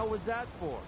hell was that for?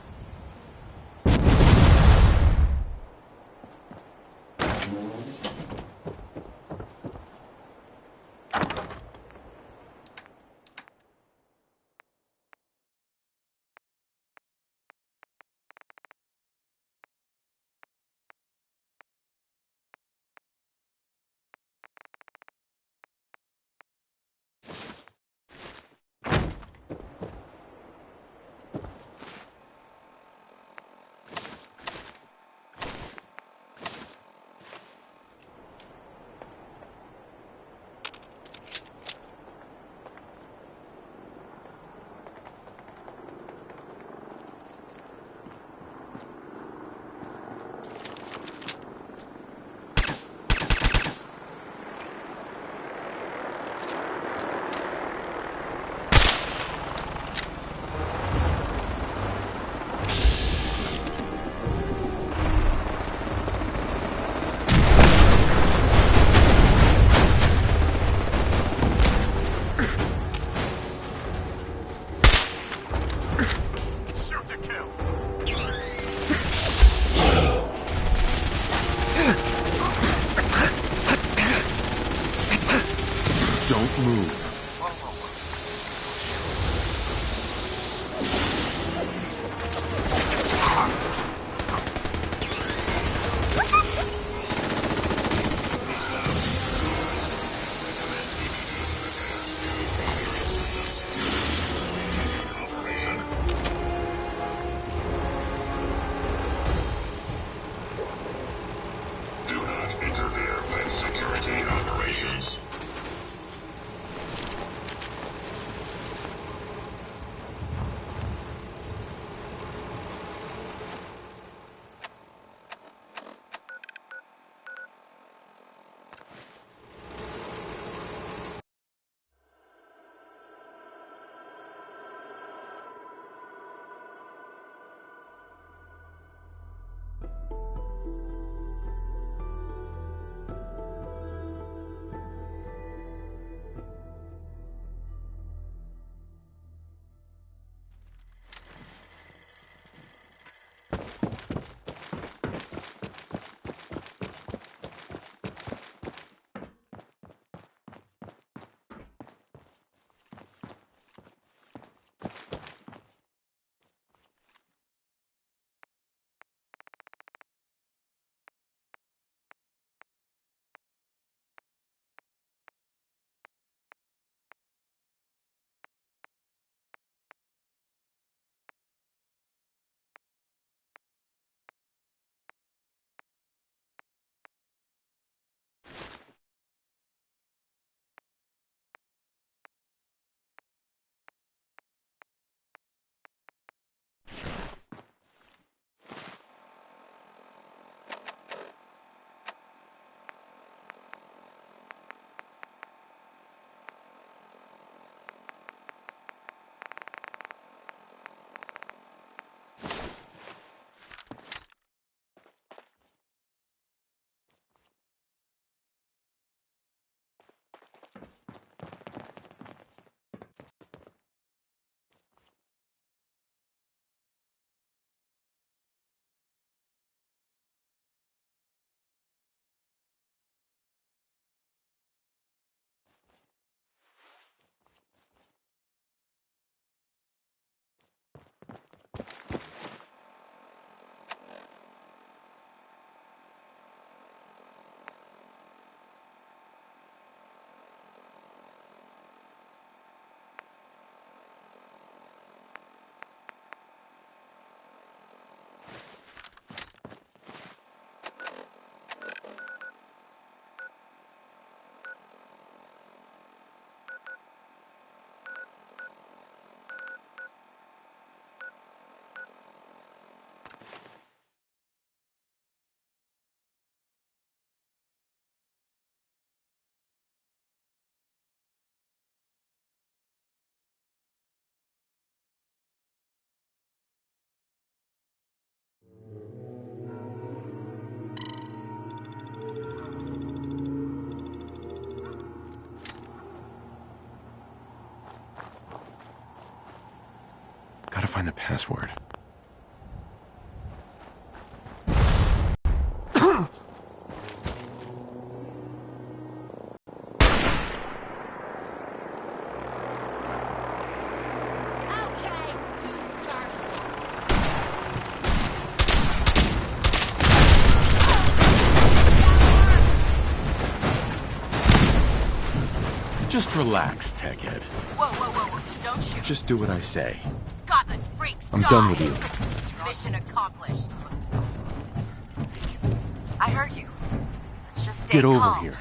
gotta find the password. Just relax, Techhead. Whoa. Don't shoot. Just do what I say. Godless freaks, I'm die. done with you. Mission accomplished. I heard you. Let's just stay Get over calm. here.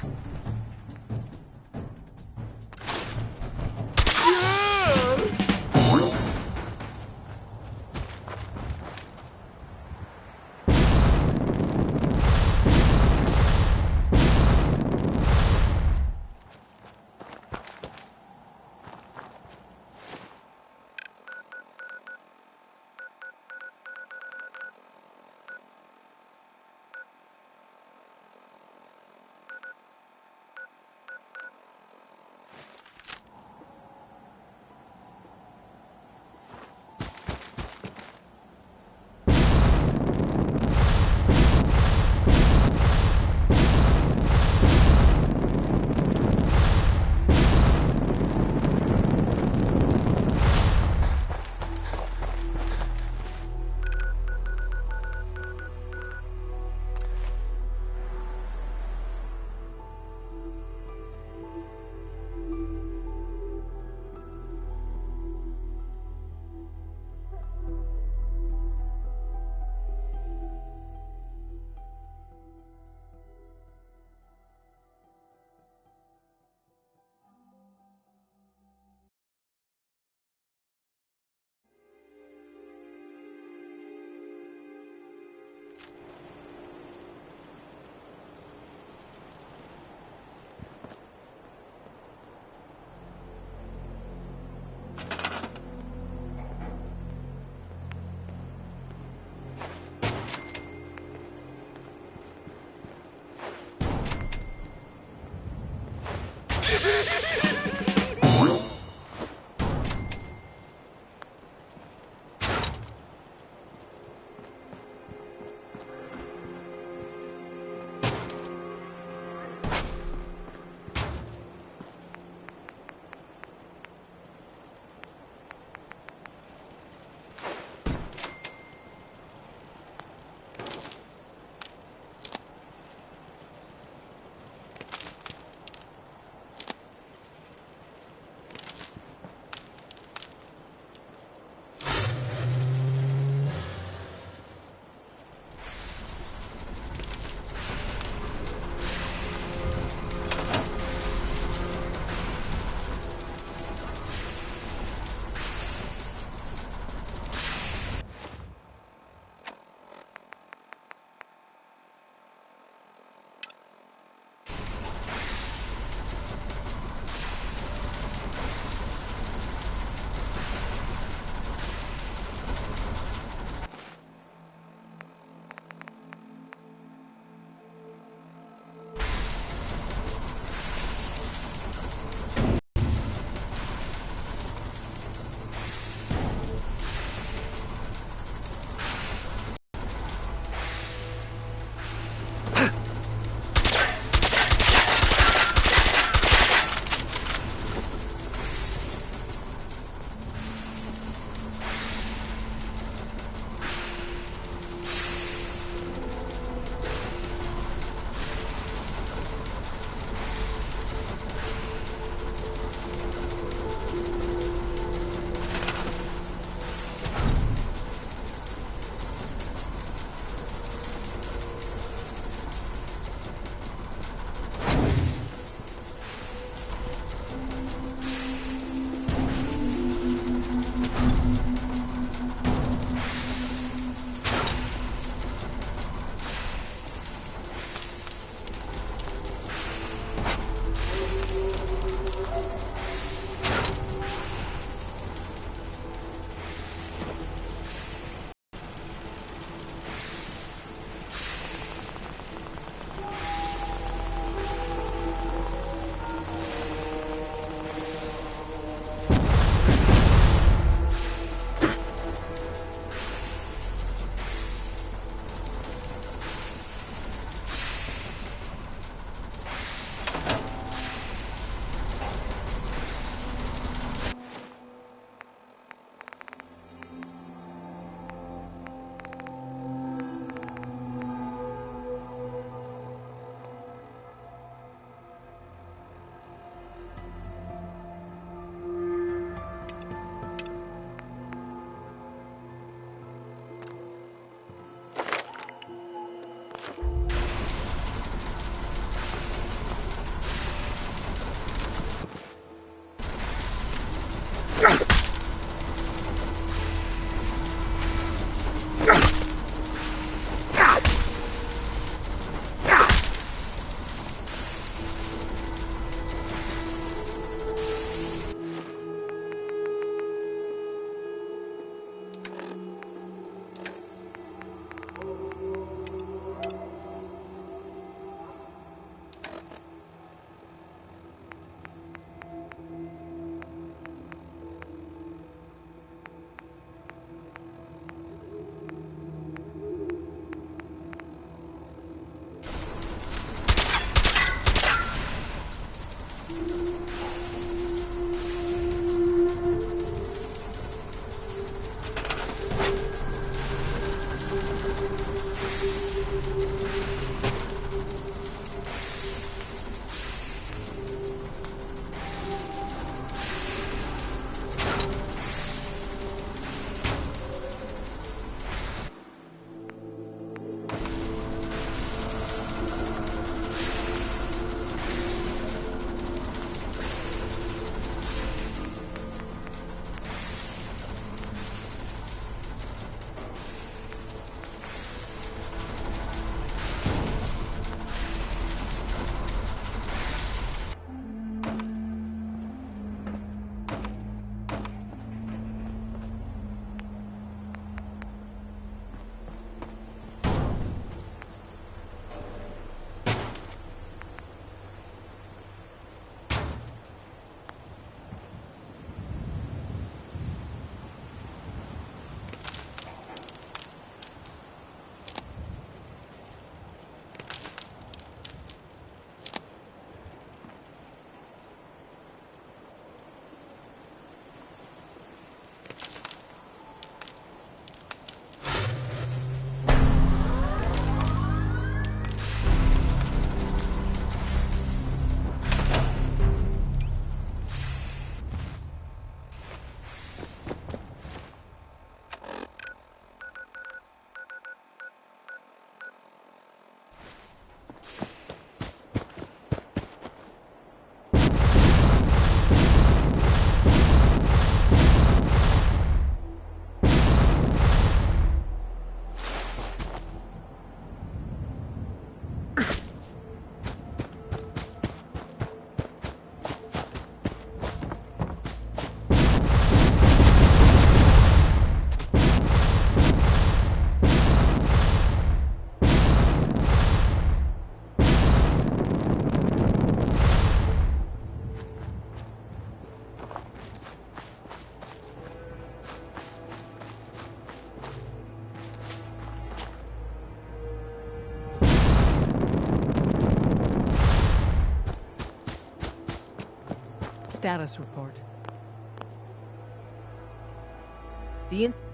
Status report.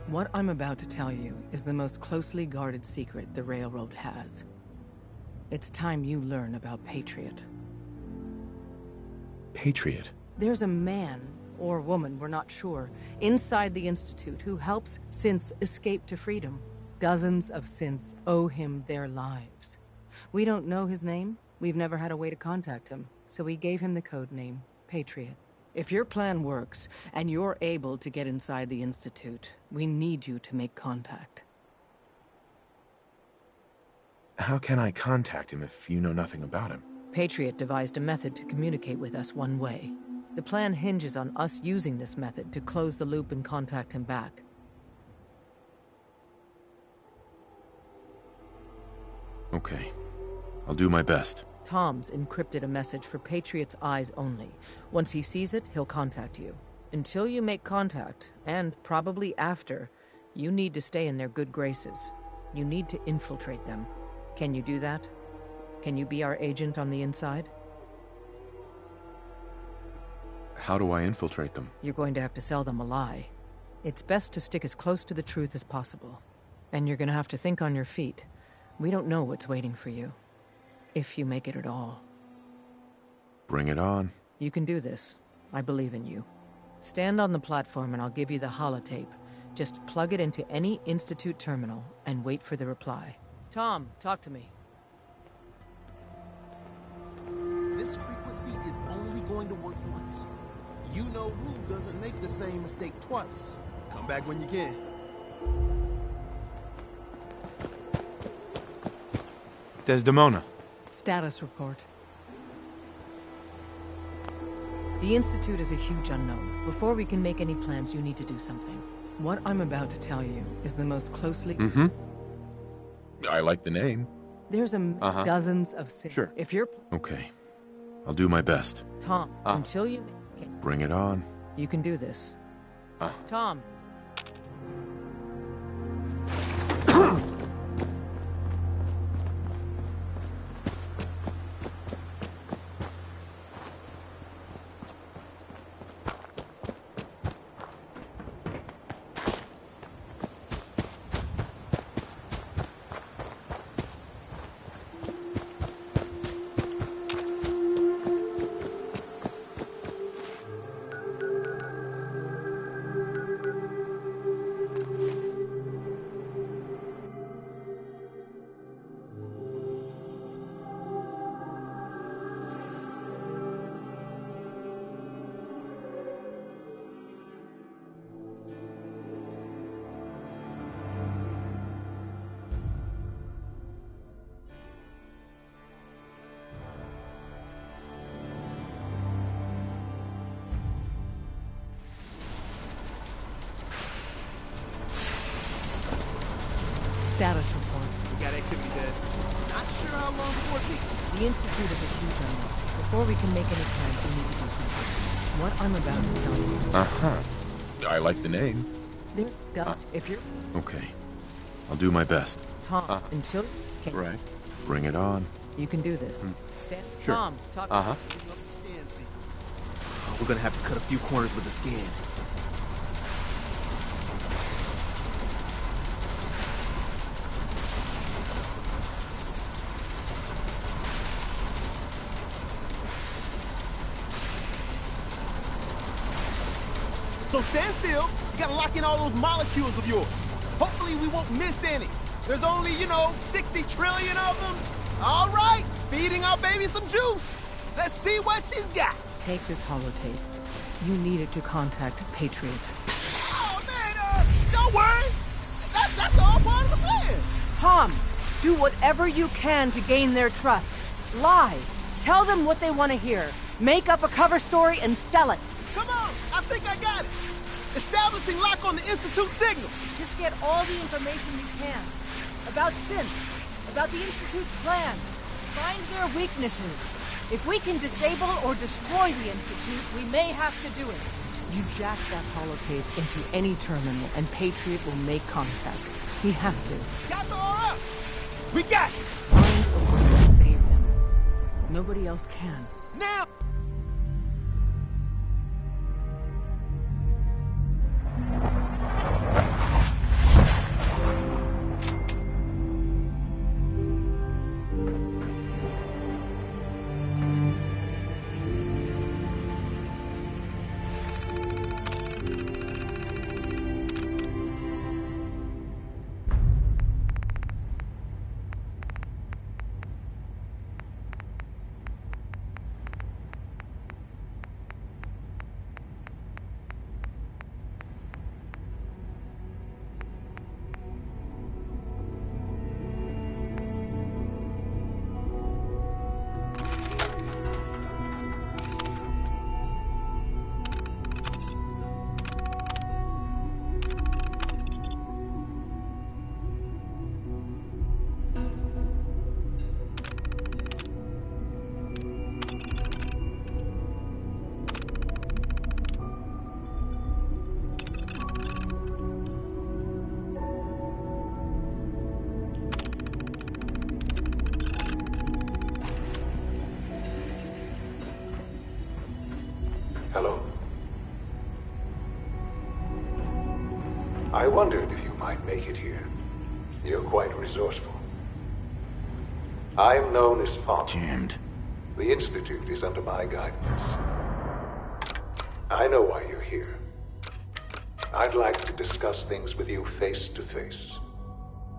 What I'm about to tell you is the most closely guarded secret the Railroad has. It's time you learn about Patriot. Patriot? There's a man, or woman, we're not sure, inside the Institute who helps synths escape to freedom. Dozens of synths owe him their lives. We don't know his name. We've never had a way to contact him, so we gave him the code name, Patriot. If your plan works, and you're able to get inside the Institute, we need you to make contact. How can I contact him if you know nothing about him? Patriot devised a method to communicate with us one way. The plan hinges on us using this method to close the loop and contact him back. Okay. I'll do my best. Tom's encrypted a message for Patriot's eyes only. Once he sees it, he'll contact you. Until you make contact, and probably after, you need to stay in their good graces. You need to infiltrate them. Can you do that? Can you be our agent on the inside? How do I infiltrate them? You're going to have to sell them a lie. It's best to stick as close to the truth as possible. And you're going to have to think on your feet. We don't know what's waiting for you. If you make it at all. Bring it on. You can do this. I believe in you. Stand on the platform and I'll give you the holotape. Just plug it into any Institute terminal and wait for the reply. Tom, talk to me. This frequency is only going to work once. You know who doesn't make the same mistake twice. Come back when you can. Desdemona. Status report. The Institute is a huge unknown. Before we can make any plans, you need to do something. What I'm about to tell you is the most closely... Mm-hmm. I like the name. There's dozens of... Sure. If you're... Okay. I'll do my best. Tom, until you... Bring it on. You can do this. Tom. Status report. We got activity, Des. Not sure how long before it peaks. The Institute is a huge unknown. Before we can make any plans, we need to do something. What I'm about to tell you... I like the name. If you're... Okay. I'll do my best. Tom, until... Right. Bring it on. You can do this. Sure. Tom, talk... Scan sequence. We're gonna have to cut a few corners with the scan. So stand still. You gotta lock in all those molecules of yours. Hopefully we won't miss any. There's only, 60 trillion of them. All right, feeding our baby some juice. Let's see what she's got. Take this holotape. You need it to contact Patriot. Oh, man, don't worry. That's all part of the plan. Tom, do whatever you can to gain their trust. Lie. Tell them what they want to hear. Make up a cover story and sell it. Come on, I think I got it. Establishing lock on the Institute signal. Just get all the information you can. About Synth. About the Institute's plan. Find their weaknesses. If we can disable or destroy the Institute, we may have to do it. You jack that holotape into any terminal and Patriot will make contact. He has to. Got the all up. We got it. Find a way to save them. Nobody else can. Now. wondered if you might make it here. You're quite resourceful. I am known as Father. Jammed. The Institute is under my guidance. I know why you're here. I'd like to discuss things with you face to face.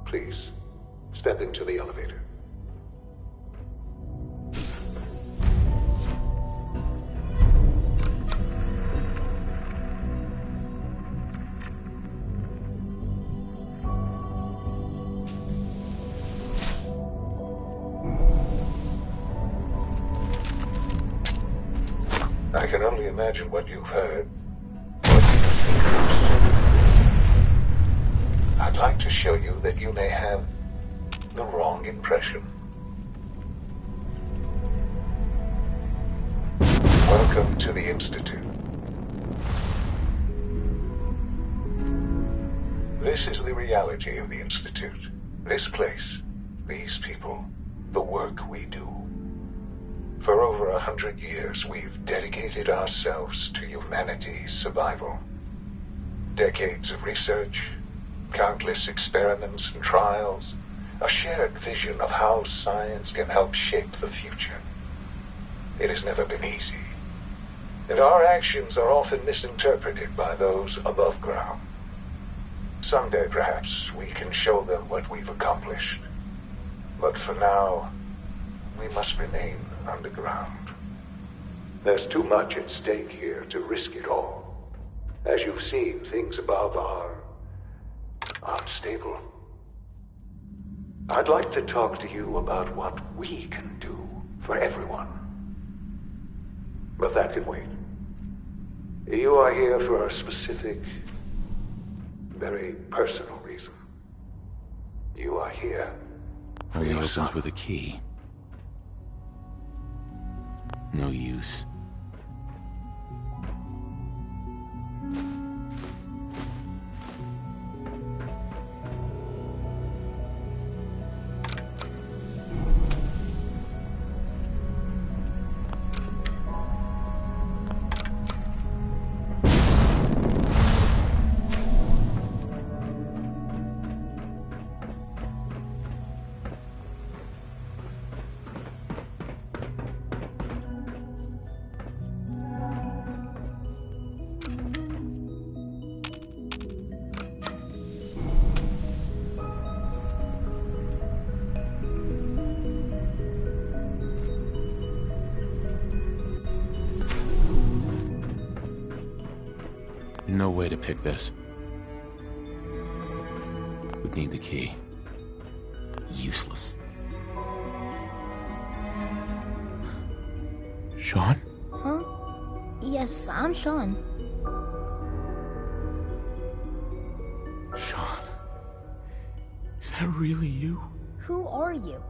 Please, step into the elevator. I can only imagine what you've heard. I'd like to show you that you may have the wrong impression. Welcome to the Institute. This is the reality of the Institute. This place, these people, the work we do. For over 100 years, we've dedicated ourselves to humanity's survival. Decades of research, countless experiments and trials, a shared vision of how science can help shape the future. It has never been easy, and our actions are often misinterpreted by those above ground. Someday, perhaps, we can show them what we've accomplished. But for now, we must remain underground. There's too much at stake here to risk it all. As you've seen, things above are unstable. I'd like to talk to you about what we can do for everyone. But that can wait. You are here for a specific, very personal reason. You are here for Only your opens son. with a key. No use. No way to pick this. Would need the key. Useless. Sean? Huh? Yes, I'm Sean. Sean? Is that really you? Who are you?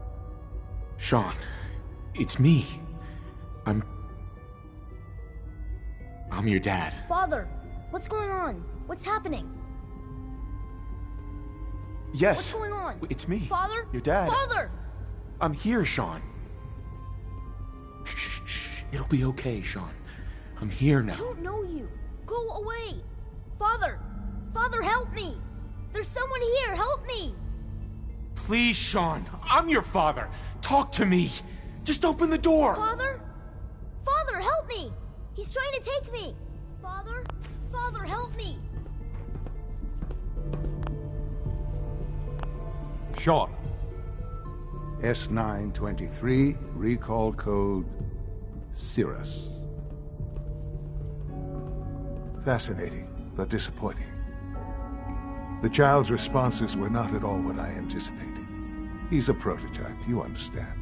Sean, it's me. I'm your dad. Father, what's going on? What's happening? Yes. What's going on? It's me. Father? Your dad. Father! I'm here, Sean. Shh, shh. It'll be okay, Sean. I'm here I now. don't know you. Go away. Father! Father, help me! There's someone here, help me! Please, Sean. I'm your father. Talk to me. Just open the door. Father? Father, help me! He's trying to take me! Father? Father, help me! Sean. S923, recall code Cirrus. Fascinating, but disappointing. The child's responses were not at all what I anticipated. He's a prototype, you understand.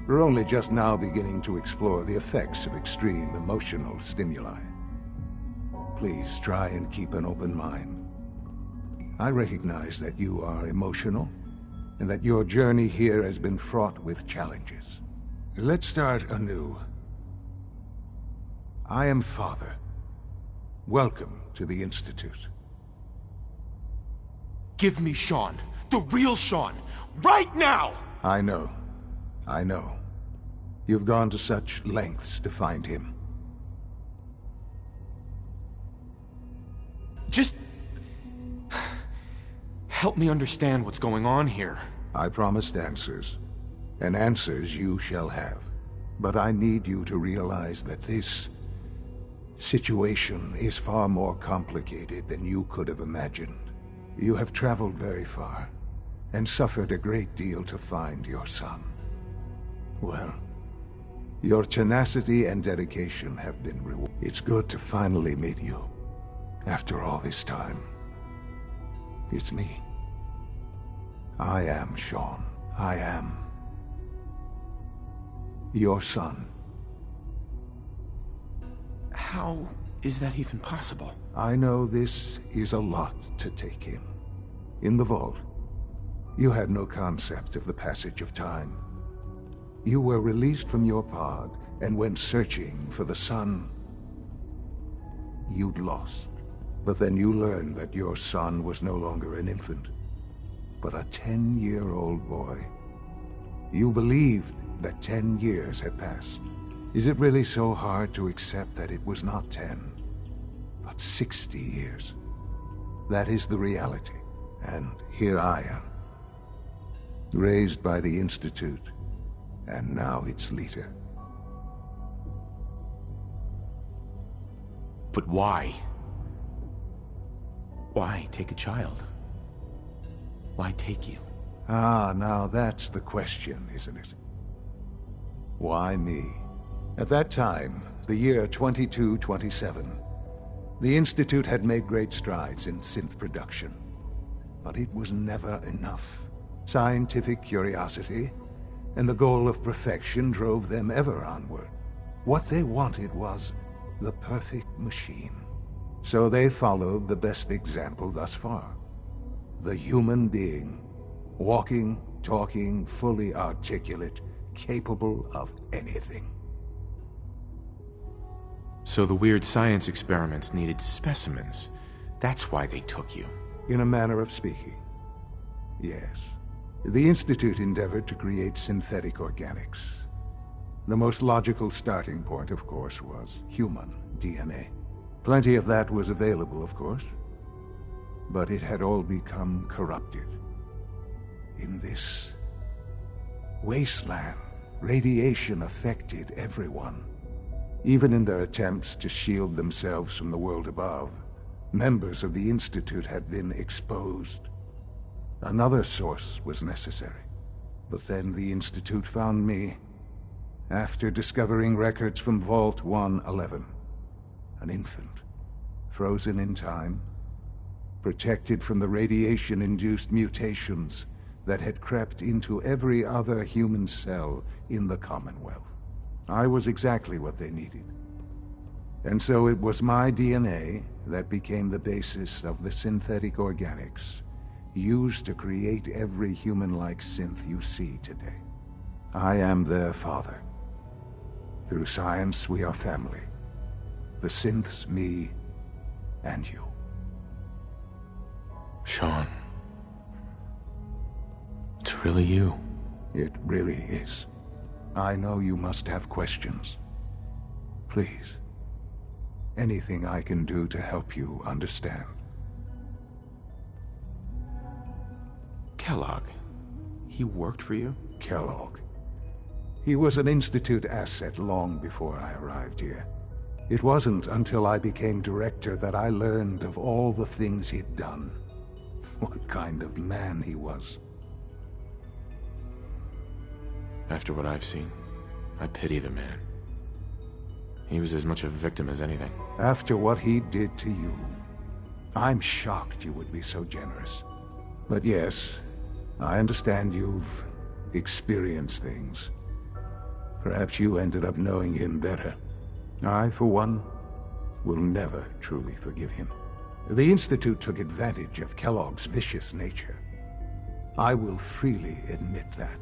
We're only just now beginning to explore the effects of extreme emotional stimuli. Please try and keep an open mind. I recognize that you are emotional, and that your journey here has been fraught with challenges. Let's start anew. I am Father. Welcome to the Institute. Give me Sean. The real Sean. Right now! I know. You've gone to such lengths to find him. Just... help me understand what's going on here. I promised answers, and answers you shall have. But I need you to realize that this situation is far more complicated than you could have imagined. You have traveled very far, and suffered a great deal to find your son. Well, your tenacity and dedication have been rewarded. It's good to finally meet you, after all this time. It's me. I am Shaun. I am your son. How is that even possible? I know this is a lot to take in. In the vault, you had no concept of the passage of time. You were released from your pod and went searching for the son you'd lost. But then you learned that your son was no longer an infant, but a 10-year-old boy. You believed that 10 years had passed. Is it really so hard to accept that it was not 10, but 60 years? That is the reality, and here I am, raised by the Institute, and now its leader. But why? Why take a child? Why take you? Ah, now that's the question, isn't it? Why me? At that time, the year 2227, the Institute had made great strides in synth production. But it was never enough. Scientific curiosity and the goal of perfection drove them ever onward. What they wanted was the perfect machine. So they followed the best example thus far. The human being. Walking, talking, fully articulate, capable of anything. So the weird science experiments needed specimens. That's why they took you. In a manner of speaking, yes. The Institute endeavored to create synthetic organics. The most logical starting point, of course, was human DNA. Plenty of that was available, of course. But it had all become corrupted. In this wasteland, radiation affected everyone. Even in their attempts to shield themselves from the world above, members of the Institute had been exposed. Another source was necessary. But then the Institute found me, after discovering records from Vault 111. An infant, frozen in time, protected from the radiation-induced mutations that had crept into every other human cell in the Commonwealth. I was exactly what they needed. And so it was my DNA that became the basis of the synthetic organics used to create every human-like synth you see today. I am their father. Through science, we are family. The synths, me, and you. Shaun. It's really you. It really is. I know you must have questions. Please. Anything I can do to help you understand. Kellogg. He worked for you? Kellogg. He was an Institute asset long before I arrived here. It wasn't until I became director that I learned of all the things he'd done. What kind of man he was. After what I've seen, I pity the man. He was as much a victim as anything. After what he did to you, I'm shocked you would be so generous. But yes, I understand you've experienced things. Perhaps you ended up knowing him better. I, for one, will never truly forgive him. The Institute took advantage of Kellogg's vicious nature. I will freely admit that.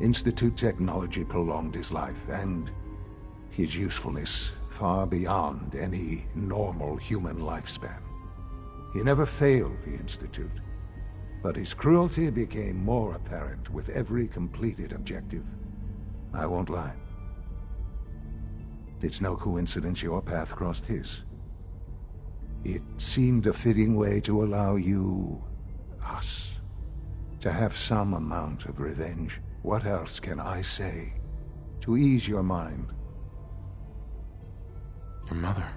Institute technology prolonged his life, and his usefulness far beyond any normal human lifespan. He never failed the Institute, but his cruelty became more apparent with every completed objective. I won't lie. It's no coincidence your path crossed his. It seemed a fitting way to allow you, us, To have some amount of revenge. What else can I say to ease your mind? Your mother.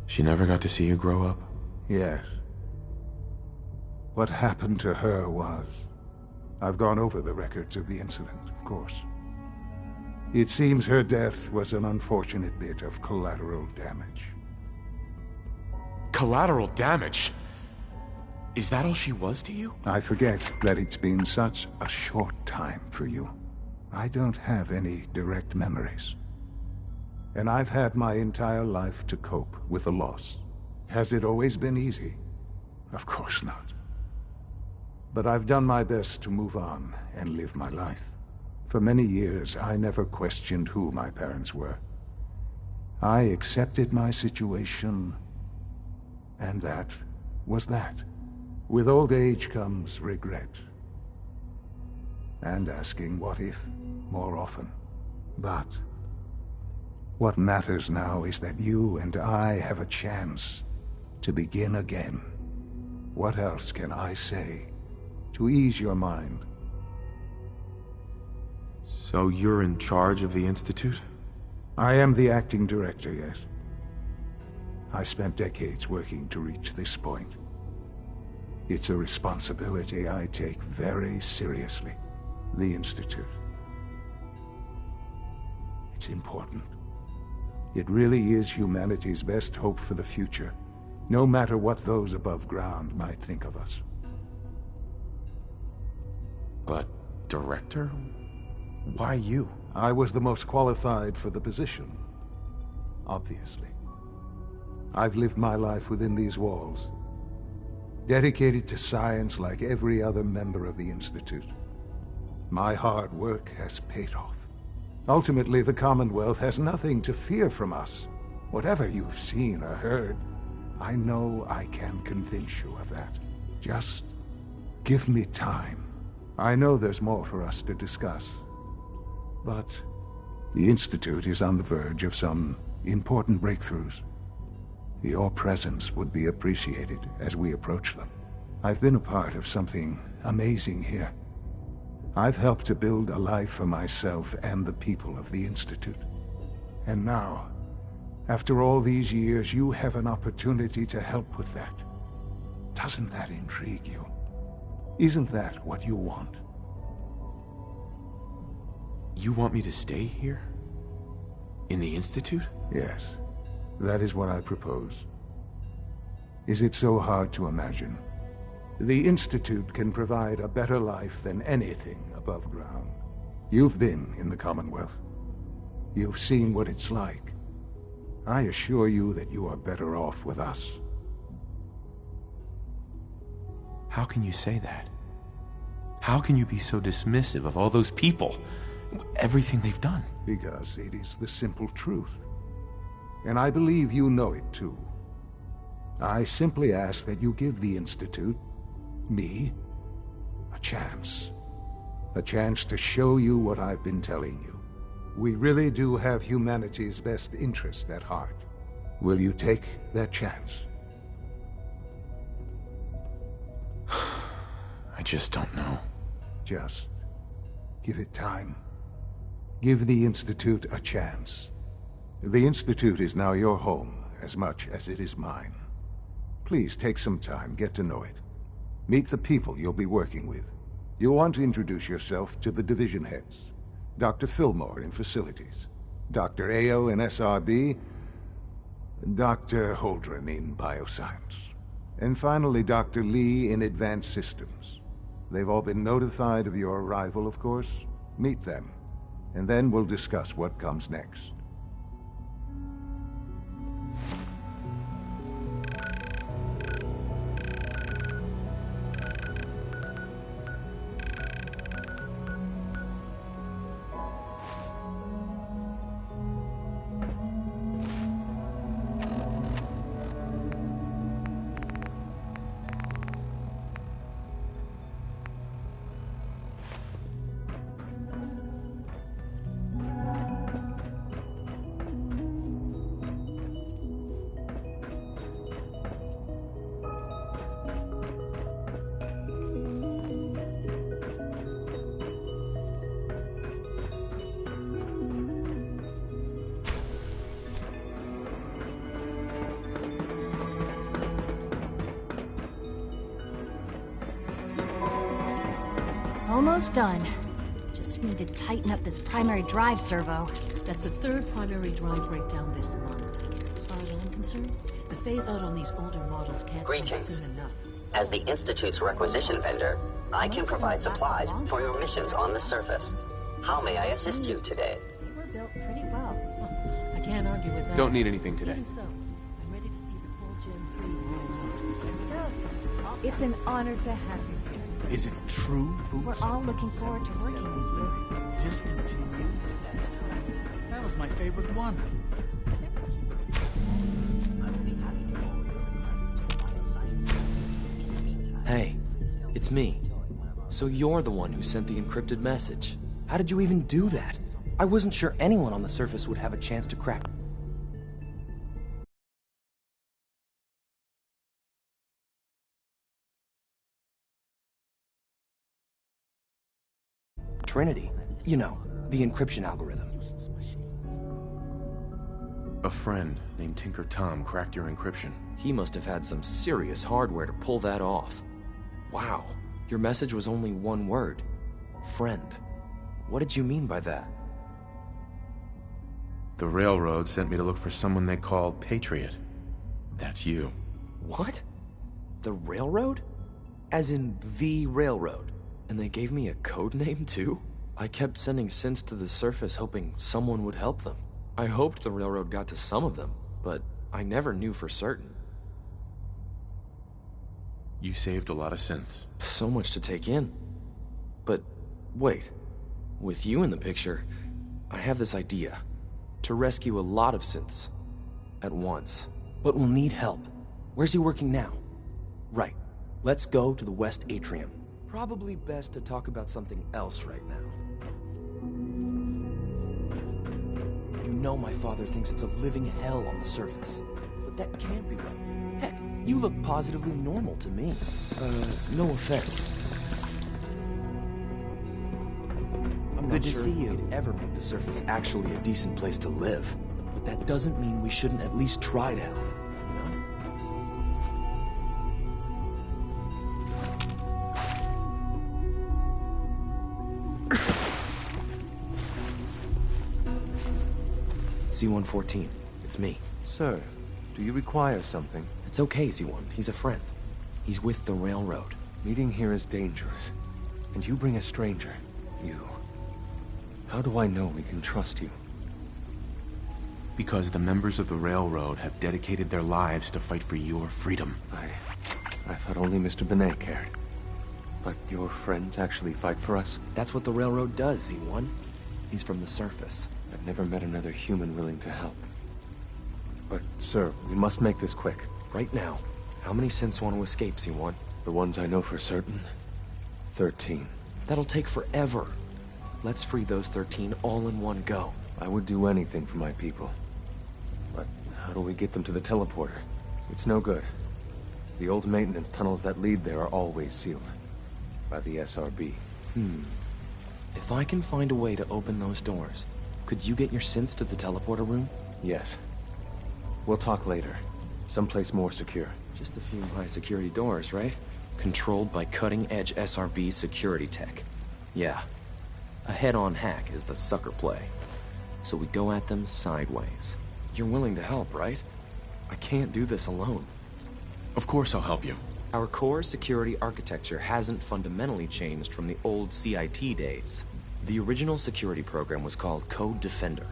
She never got to see you grow up? Yes. What happened to her was... I've gone over the records of the incident, of course. It seems her death was an unfortunate bit of collateral damage. Collateral damage? Is that all she was to you? I forget that it's been such a short time for you. I don't have any direct memories. And I've had my entire life to cope with the loss. Has it always been easy? Of course not. But I've done my best to move on and live my life. For many years, I never questioned who my parents were. I accepted my situation, and that was that. With old age comes regret. And asking what if more often. But what matters now is that you and I have a chance to begin again. What else can I say to ease your mind? So you're in charge of the Institute? I am the acting director, yes. I spent decades working to reach this point. It's a responsibility I take very seriously. The Institute. It's important. It really is humanity's best hope for the future, no matter what those above ground might think of us. But, director? Why you? I was the most qualified for the position. Obviously. I've lived my life within these walls, dedicated to science like every other member of the Institute. My hard work has paid off. Ultimately, the Commonwealth has nothing to fear from us. Whatever you've seen or heard, I know I can convince you of that. Just give me time. I know there's more for us to discuss. But the Institute is on the verge of some important breakthroughs. Your presence would be appreciated as we approach them. I've been a part of something amazing here. I've helped to build a life for myself and the people of the Institute. And now, after all these years, you have an opportunity to help with that. Doesn't that intrigue you? Isn't that what you want? You want me to stay here? In the Institute? Yes. That is what I propose. Is it so hard to imagine? The Institute can provide a better life than anything above ground. You've been in the Commonwealth. You've seen what it's like. I assure you that you are better off with us. How can you say that? How can you be so dismissive of all those people? Everything they've done? Because it is the simple truth. And I believe you know it too. I simply ask that you give the Institute, me, a chance. A chance to show you what I've been telling you. We really do have humanity's best interest at heart. Will you take that chance? I just don't know. Just give it time. Give the Institute a chance. The Institute is now your home as much as it is mine. Please take some time, get to know it. Meet the people you'll be working with. You'll want to introduce yourself to the division heads. Dr. Fillmore in Facilities, Dr. Ayo in SRB, Dr. Holdren in Bioscience, and finally Dr. Lee in Advanced Systems. They've all been notified of your arrival, of course. Meet them, and then we'll discuss what comes next. Almost done. Just need to tighten up this primary drive servo. That's the third primary drive breakdown this month. As far as I'm concerned, the phase-out on these older models can't come soon enough. As the Institute's requisition vendor, I can provide supplies for your missions on the surface. How may I assist you today? They were built pretty well. I can't argue with that. Don't need anything today. Even so, I'm ready to see the full Gen 3 roll out. It's an honor to have you. Is it true? We're all looking forward to working with you. Discontinued. That was my favorite one. Hey, it's me. So you're the one who sent the encrypted message. How did you even do that? I wasn't sure anyone on the surface would have a chance to crack. Trinity. You know, the encryption algorithm. A friend named Tinker Tom cracked your encryption. He must have had some serious hardware to pull that off. Wow, your message was only one word. Friend. What did you mean by that? The Railroad sent me to look for someone they called Patriot. That's you. What? The Railroad? As in the Railroad? And they gave me a code name too? I kept sending synths to the surface hoping someone would help them. I hoped the Railroad got to some of them, but I never knew for certain. You saved a lot of synths. So much to take in. But wait, with you in the picture, I have this idea. To rescue a lot of synths at once. But we'll need help. Where's he working now? Right. Let's go to the West Atrium. Probably best to talk about something else right now. You know my father thinks it's a living hell on the surface. But that can't be right. Heck, you look positively normal to me. No offense. I'm not sure if we could ever make the surface actually a decent place to live. But that doesn't mean we shouldn't at least try to help, you know? C-114, it's me. Sir, do you require something? It's okay, Z1. He's a friend. He's with the Railroad. Meeting here is dangerous. And you bring a stranger. You. How do I know we can trust you? Because the members of the Railroad have dedicated their lives to fight for your freedom. I thought only Mr. Benet cared. But your friends actually fight for us? That's what the Railroad does, Z1. He's from the surface. I've never met another human willing to help. But, sir, we must make this quick. Right now. How many synths want to escape, Z1? The ones I know for certain? 13. That'll take forever. Let's free those 13 all in one go. I would do anything for my people. But how do we get them to the teleporter? It's no good. The old maintenance tunnels that lead there are always sealed. By the SRB. If I can find a way to open those doors, could you get your synths to the teleporter room? Yes. We'll talk later. Someplace more secure. Just a few high-security doors, right? Controlled by cutting-edge SRB security tech. Yeah. A head-on hack is the sucker play. So we go at them sideways. You're willing to help, right? I can't do this alone. Of course I'll help you. Our core security architecture hasn't fundamentally changed from the old CIT days. The original security program was called Code Defender.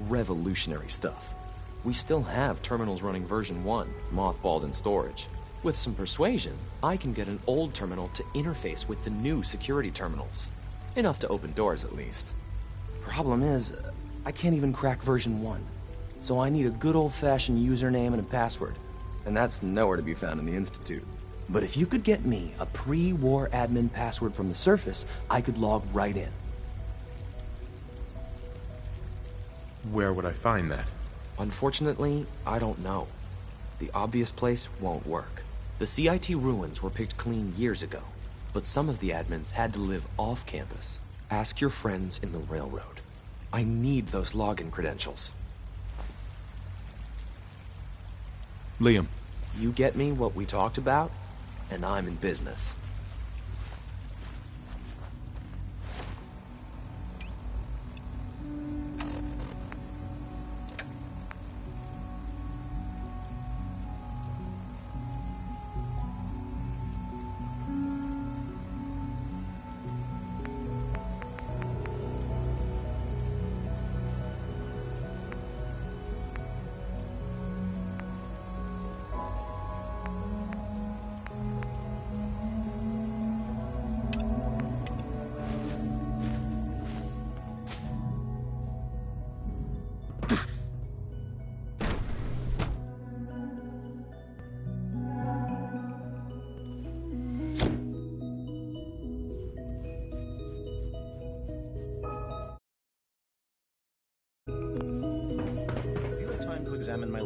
Revolutionary stuff. We still have terminals running version 1, mothballed in storage. With some persuasion, I can get an old terminal to interface with the new security terminals. Enough to open doors, at least. Problem is, I can't even crack version 1. So I need a good old-fashioned username and a password. And that's nowhere to be found in the Institute. But if you could get me a pre-war admin password from the surface, I could log right in. Where would I find that? Unfortunately, I don't know. The obvious place won't work. The CIT ruins were picked clean years ago, but some of the admins had to live off campus. Ask your friends in the Railroad. I need those login credentials. Liam. You get me what we talked about, and I'm in business.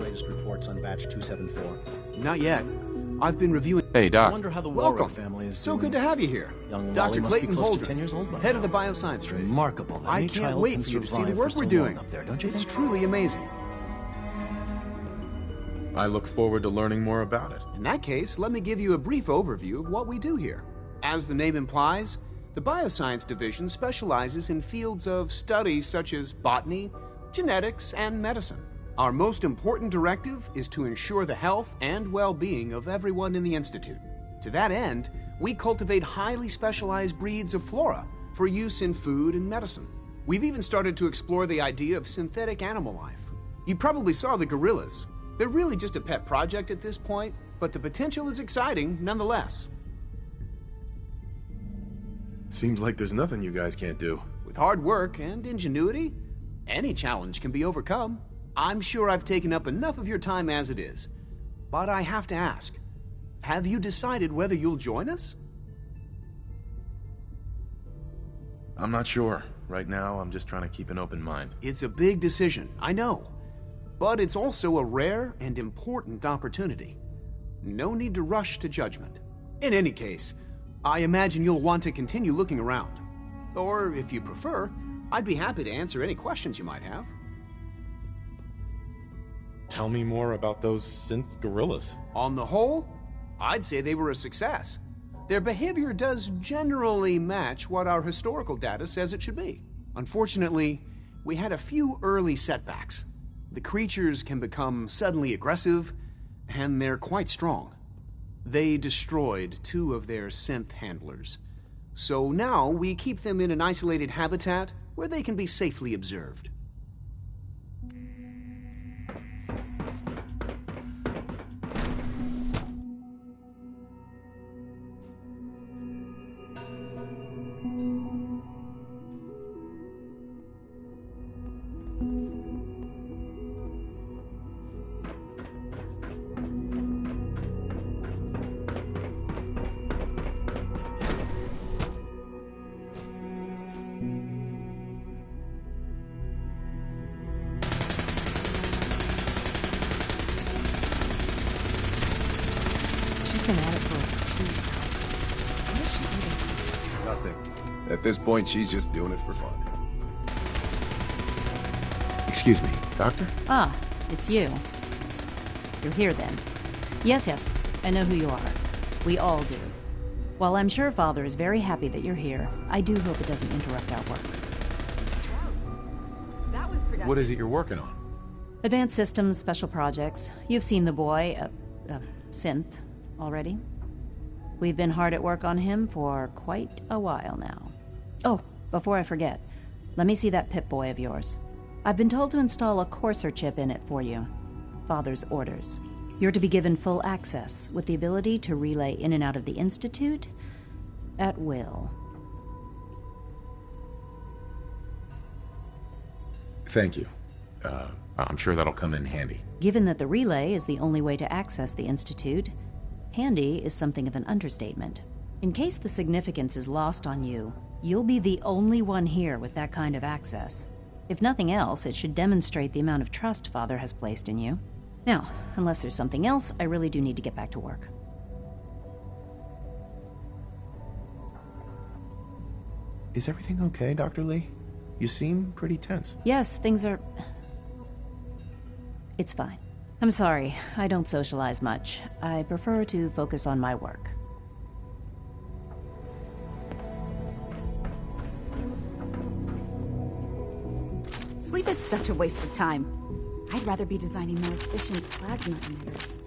latest reports on batch 274? Not yet. I've been reviewing... Hey, Doc. I wonder how the Welcome. Warwick family is So doing. good to have you here. Young Dr. Molly must be Clayton close to Holder, 10 years old by head now. of the bioscience It's trade. remarkable that I any can't child wait can for you to see the survive work for we're so doing. long up there, don't you It's think? truly amazing. I look forward to learning more about it. In that case, let me give you a brief overview of what we do here. As the name implies, the Bioscience Division specializes in fields of study such as botany, genetics, and medicine. Our most important directive is to ensure the health and well-being of everyone in the Institute. To that end, we cultivate highly specialized breeds of flora for use in food and medicine. We've even started to explore the idea of synthetic animal life. You probably saw the gorillas. They're really just a pet project at this point, but the potential is exciting nonetheless. Seems like there's nothing you guys can't do. With hard work and ingenuity, any challenge can be overcome. I'm sure I've taken up enough of your time as it is, but I have to ask, have you decided whether you'll join us? I'm not sure. Right now, I'm just trying to keep an open mind. It's a big decision, I know, but it's also a rare and important opportunity. No need to rush to judgment. In any case, I imagine you'll want to continue looking around. Or, if you prefer, I'd be happy to answer any questions you might have. Tell me more about those synth gorillas. On the whole, I'd say they were a success. Their behavior does generally match what our historical data says it should be. Unfortunately, we had a few early setbacks. The creatures can become suddenly aggressive, and they're quite strong. They destroyed 2 of their synth handlers. So now we keep them in an isolated habitat where they can be safely observed. Nothing. At this point, she's just doing it for fun. Excuse me, Doctor? Ah, it's you. You're here then. Yes, I know who you are. We all do. While I'm sure Father is very happy that you're here, I do hope it doesn't interrupt our work. That was productive. What is it you're working on? Advanced systems, special projects. You've seen the boy, Synth, already. We've been hard at work on him for quite a while now. Oh, before I forget, let me see that Pip-Boy of yours. I've been told to install a Courser chip in it for you. Father's orders. You're to be given full access, with the ability to relay in and out of the Institute at will. Thank you. I'm sure that'll come in handy. Given that the relay is the only way to access the Institute, handy is something of an understatement. In case the significance is lost on you, you'll be the only one here with that kind of access. If nothing else, it should demonstrate the amount of trust Father has placed in you. Now, unless there's something else, I really do need to get back to work. Is everything okay, Dr. Lee? You seem pretty tense. Yes, things are... It's fine. I'm sorry, I don't socialize much. I prefer to focus on my work. Sleep is such a waste of time. I'd rather be designing more efficient plasma emitters.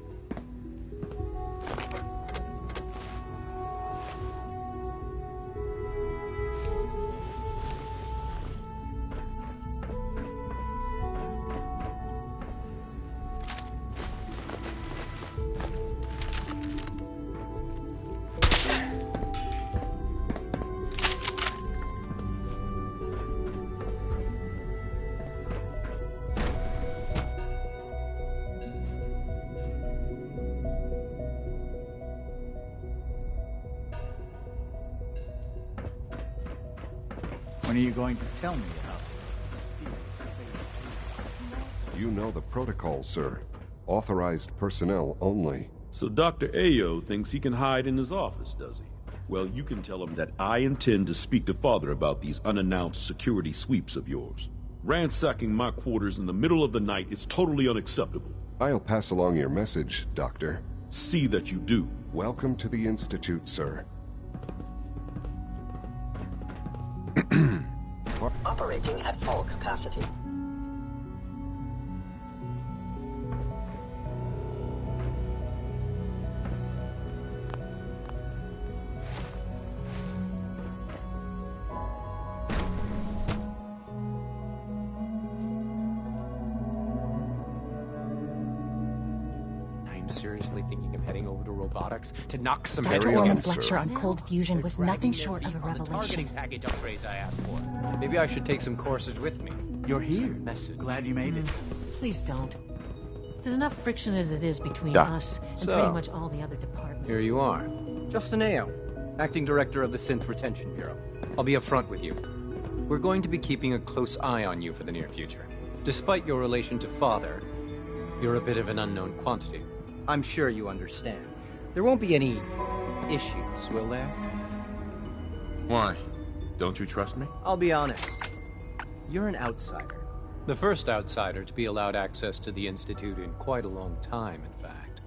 When are you going to tell me about this? You know the protocol, sir. authorized personnel only. So Dr. Ayo thinks he can hide in his office, does he? Well, you can tell him that I intend to speak to Father about these unannounced security sweeps of yours. Ransacking my quarters in the middle of the night is totally unacceptable. I'll pass along your message, Doctor. See that you do. Welcome to the Institute, sir. Operating at full capacity. Seriously thinking of heading over to robotics to knock some Dr. heads Orman's off. lecture on cold fusion was nothing short of a revelation. Targeting package upgrades I asked for. Maybe I should take some courses with me. You're here. Glad you made it. Please don't. There's enough friction as it is between Doc. us and So, pretty much all the other departments. Here you are. Justin Ayo, Acting Director of the Synth Retention Bureau. I'll be upfront with you. We're going to be keeping a close eye on you for the near future. Despite your relation to Father, you're a bit of an unknown quantity. I'm sure you understand. There won't be any issues, will there? Why? Don't you trust me? I'll be honest. You're an outsider. The first outsider to be allowed access to the Institute in quite a long time, in fact.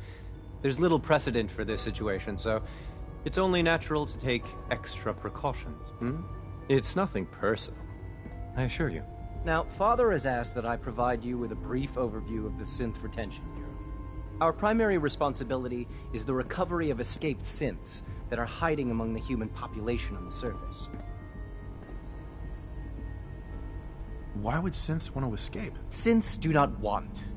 There's little precedent for this situation, so it's only natural to take extra precautions. It's nothing personal, I assure you. Now, Father has asked that I provide you with a brief overview of the Synth Retention Bureau. Our primary responsibility is the recovery of escaped synths that are hiding among the human population on the surface. Why would synths want to escape? Synths do not want.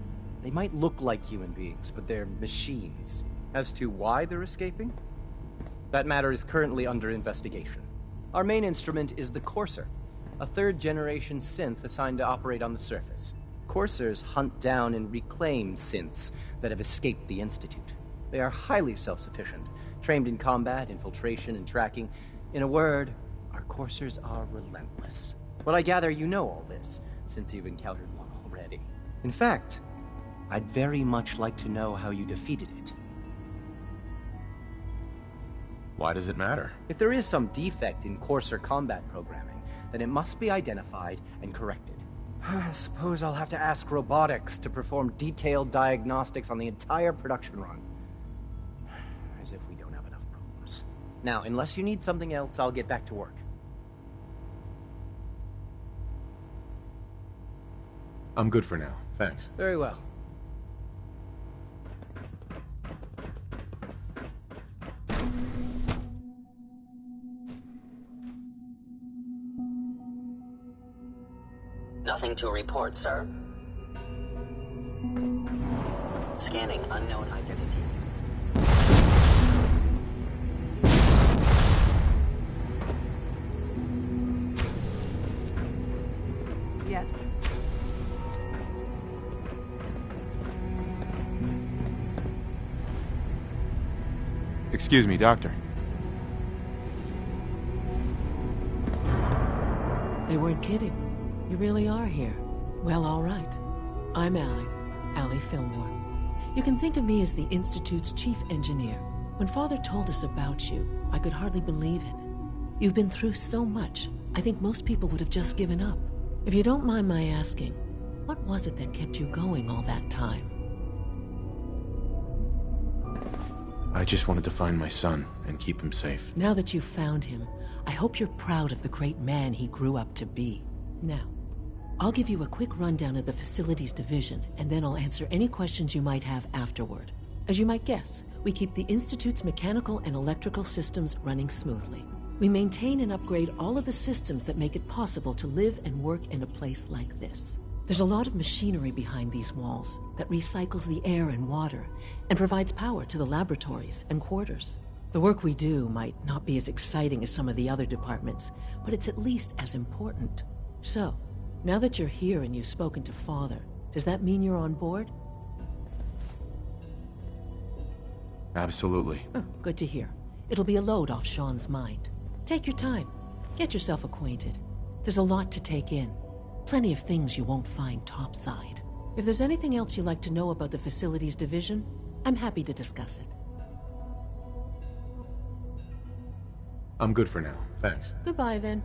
They might look like human beings, but they're machines. As to why they're escaping? That matter is currently under investigation. Our main instrument is the Courser, a third-generation synth assigned to operate on the surface. Coursers hunt down and reclaim synths that have escaped the Institute. They are highly self-sufficient, trained in combat, infiltration, and tracking. In a word, our Coursers are relentless. But I gather you know all this, since you've encountered one already. In fact, I'd very much like to know how you defeated it. Why does it matter? If there is some defect in Courser combat programming, then it must be identified and corrected. I suppose I'll have to ask robotics to perform detailed diagnostics on the entire production run. As if we don't have enough problems. Now, unless you need something else, I'll get back to work. I'm good for now, thanks. Very well. Nothing to report, sir. Scanning unknown identity. Yes. Excuse me, Doctor. They weren't kidding. You really are here. Well, all right. I'm Allie Fillmore. You can think of me as the Institute's chief engineer. When Father told us about you, I could hardly believe it. You've been through so much, I think most people would have just given up. If you don't mind my asking, what was it that kept you going all that time? I just wanted to find my son and keep him safe. Now that you've found him, I hope you're proud of the great man he grew up to be. Now, I'll give you a quick rundown of the Facilities Division, and then I'll answer any questions you might have afterward. As you might guess, we keep the Institute's mechanical and electrical systems running smoothly. We maintain and upgrade all of the systems that make it possible to live and work in a place like this. There's a lot of machinery behind these walls that recycles the air and water and provides power to the laboratories and quarters. The work we do might not be as exciting as some of the other departments, but it's at least as important. So, now that you're here and you've spoken to Father, does that mean you're on board? Absolutely. Oh, good to hear. It'll be a load off Sean's mind. Take your time. Get yourself acquainted. There's a lot to take in. Plenty of things you won't find topside. If there's anything else you'd like to know about the Facilities Division, I'm happy to discuss it. I'm good for now, thanks. Goodbye, then.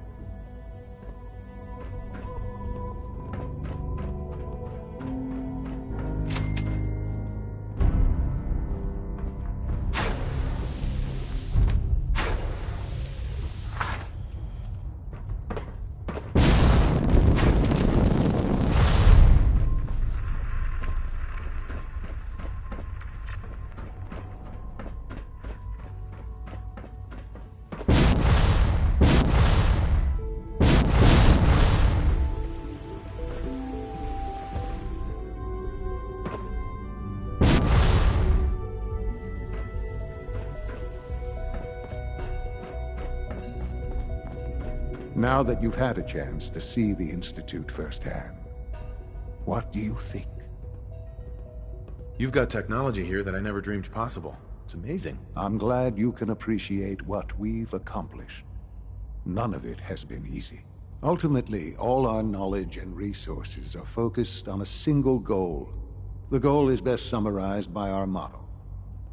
Now that you've had a chance to see the Institute firsthand, what do you think? You've got technology here that I never dreamed possible. It's amazing. I'm glad you can appreciate what we've accomplished. None of it has been easy. Ultimately, all our knowledge and resources are focused on a single goal. The goal is best summarized by our motto: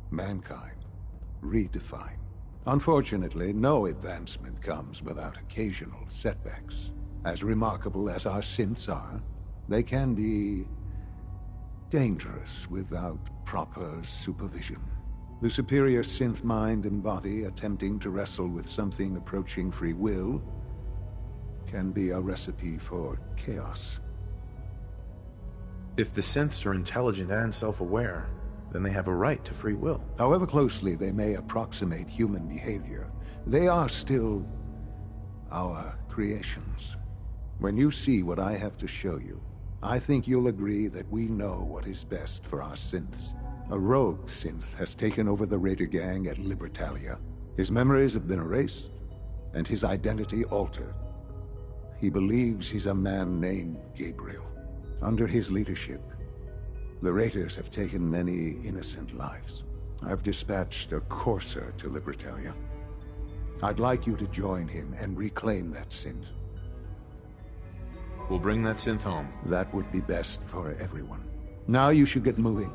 mankind, redefined. Unfortunately, no advancement comes without occasional setbacks. As remarkable as our synths are, they can be dangerous without proper supervision. The superior synth mind and body attempting to wrestle with something approaching free will can be a recipe for chaos. If the synths are intelligent and self-aware, then they have a right to free will. However closely they may approximate human behavior, they are still our creations. When you see what I have to show you, I think you'll agree that we know what is best for our synths. A rogue synth has taken over the Raider gang at Libertalia. His memories have been erased, and his identity altered. He believes he's a man named Gabriel. Under his leadership, the Raiders have taken many innocent lives. I've dispatched a courser to Libertalia. I'd like you to join him and reclaim that synth. We'll bring that synth home. That would be best for everyone. Now you should get moving.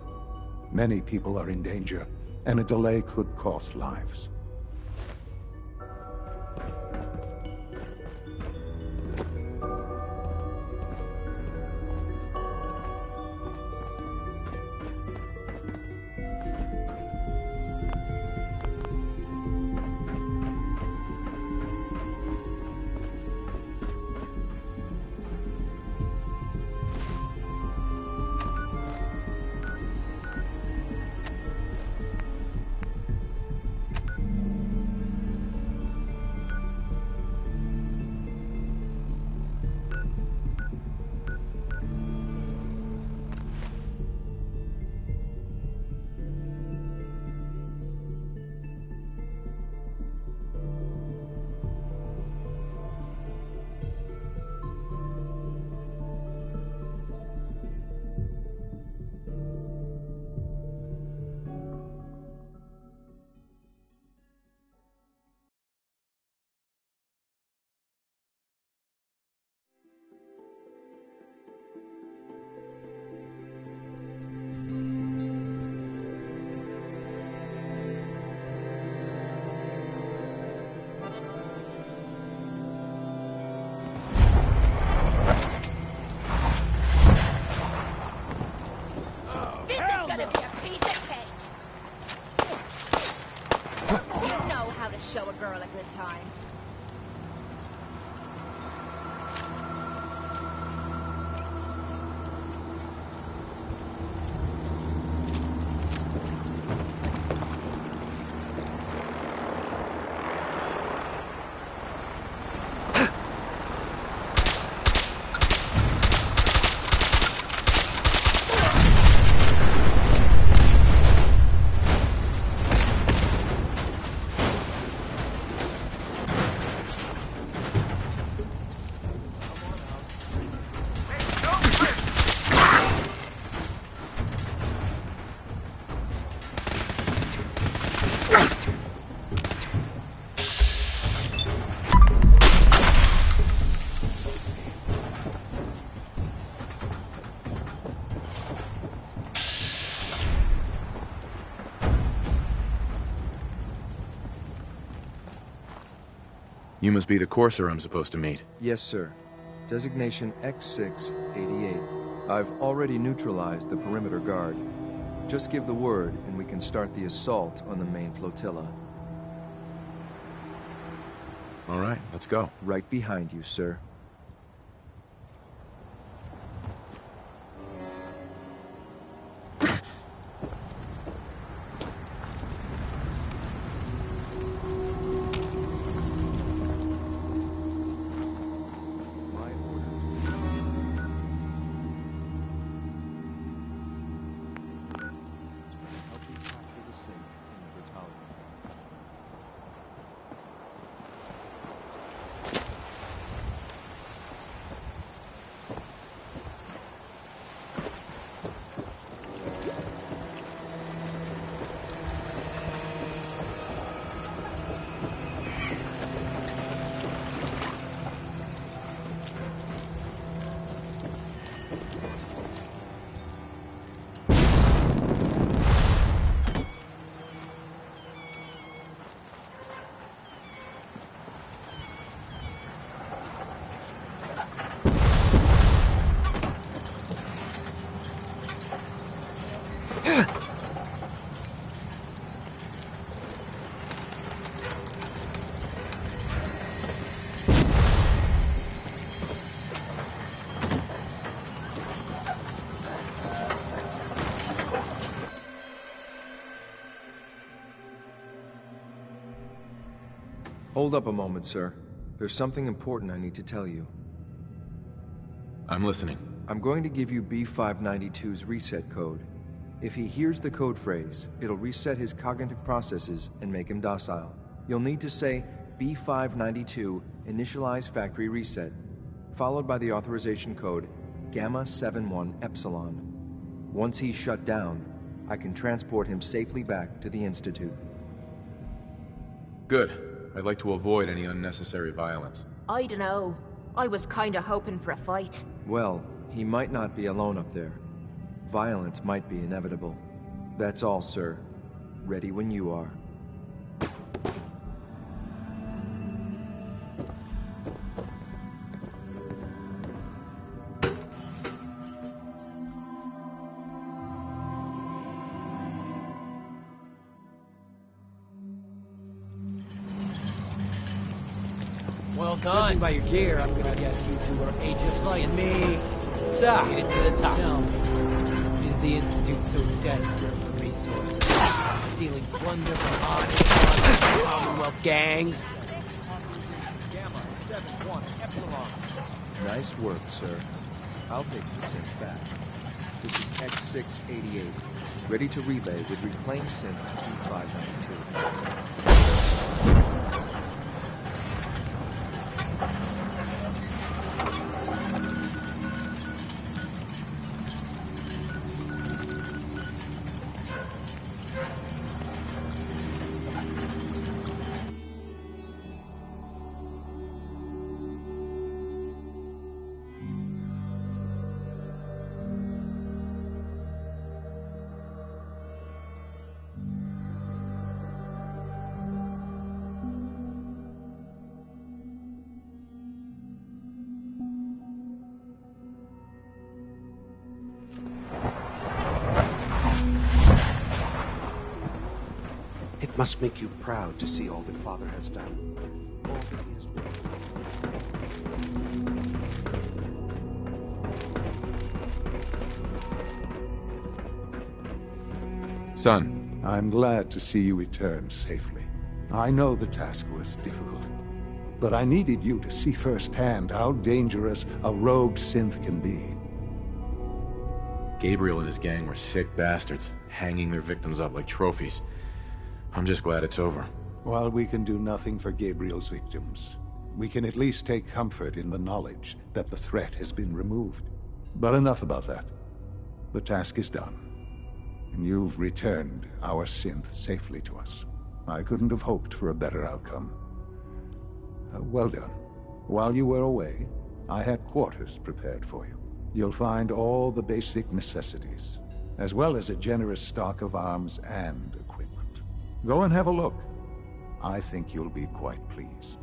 Many people are in danger, and a delay could cost lives. Show a girl a good time. You must be the Courser I'm supposed to meet. Yes, sir. Designation X688. I've already neutralized the perimeter guard. Just give the word, and we can start the assault on the main flotilla. All right, let's go. Right behind you, sir. Hold up a moment, sir. There's something important I need to tell you. I'm listening. I'm going to give you B592's reset code. If he hears the code phrase, it'll reset his cognitive processes and make him docile. You'll need to say B592 initialize factory reset, followed by the authorization code Gamma 71 Epsilon. Once he's shut down, I can transport him safely back to the Institute. Good. I'd like to avoid any unnecessary violence. I dunno. I was kinda hoping for a fight. Well, he might not be alone up there. Violence might be inevitable. That's all, sir. Ready when you are. Well done. Judging by your gear, I'm gonna guess you two are ages like me. So, get it to the top. Tell me, is the Institute so desperate for resources? Stealing plunder from honest Commonwealth gangs? Gamma 71 Epsilon. Nice work, sir. I'll take the synth back. This is X688, ready to relay with reclaimed synth B592. It must make you proud to see all that Father has done. All that he has built. Son. I'm glad to see you return safely. I know the task was difficult, but I needed you to see firsthand how dangerous a rogue synth can be. Gabriel and his gang were sick bastards, hanging their victims up like trophies. I'm just glad it's over. While we can do nothing for Gabriel's victims, we can at least take comfort in the knowledge that the threat has been removed. But enough about that. The task is done, and you've returned our synth safely to us. I couldn't have hoped for a better outcome. Well done. While you were away, I had quarters prepared for you. You'll find all the basic necessities, as well as a generous stock of arms and equipment. Go and have a look. I think you'll be quite pleased.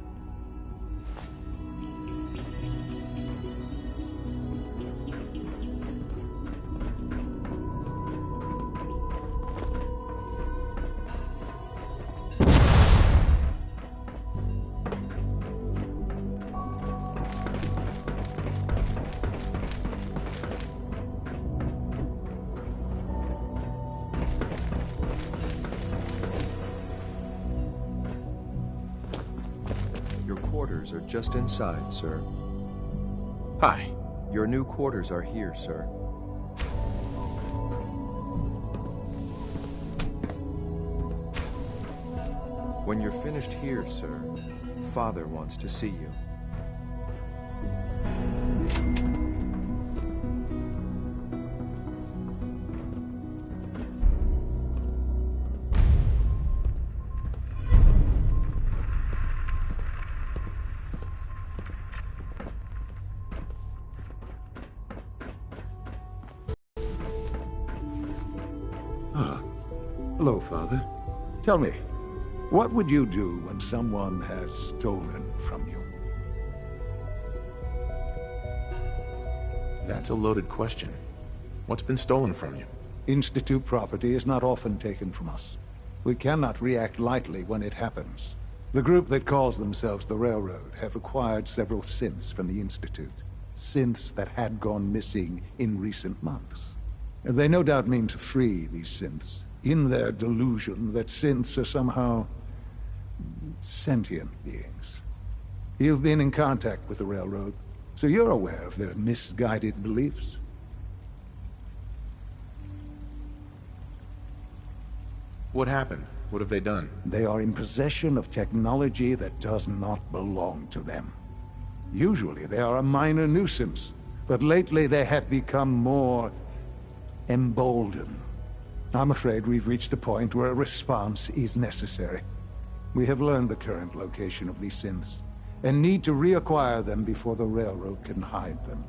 Quarters are just inside, sir. Hi. Your new quarters are here, sir. When you're finished here, sir, Father wants to see you. Hello, Father. Tell me, what would you do when someone has stolen from you? That's a loaded question. What's been stolen from you? Institute property is not often taken from us. We cannot react lightly when it happens. The group that calls themselves the Railroad have acquired several synths from the Institute. Synths that had gone missing in recent months. They no doubt mean to free these synths, in their delusion that synths are somehow sentient beings. You've been in contact with the Railroad, so you're aware of their misguided beliefs. What happened? What have they done? They are in possession of technology that does not belong to them. Usually they are a minor nuisance, but lately they have become more emboldened. I'm afraid we've reached the point where a response is necessary. We have learned the current location of these synths, and need to reacquire them before the Railroad can hide them.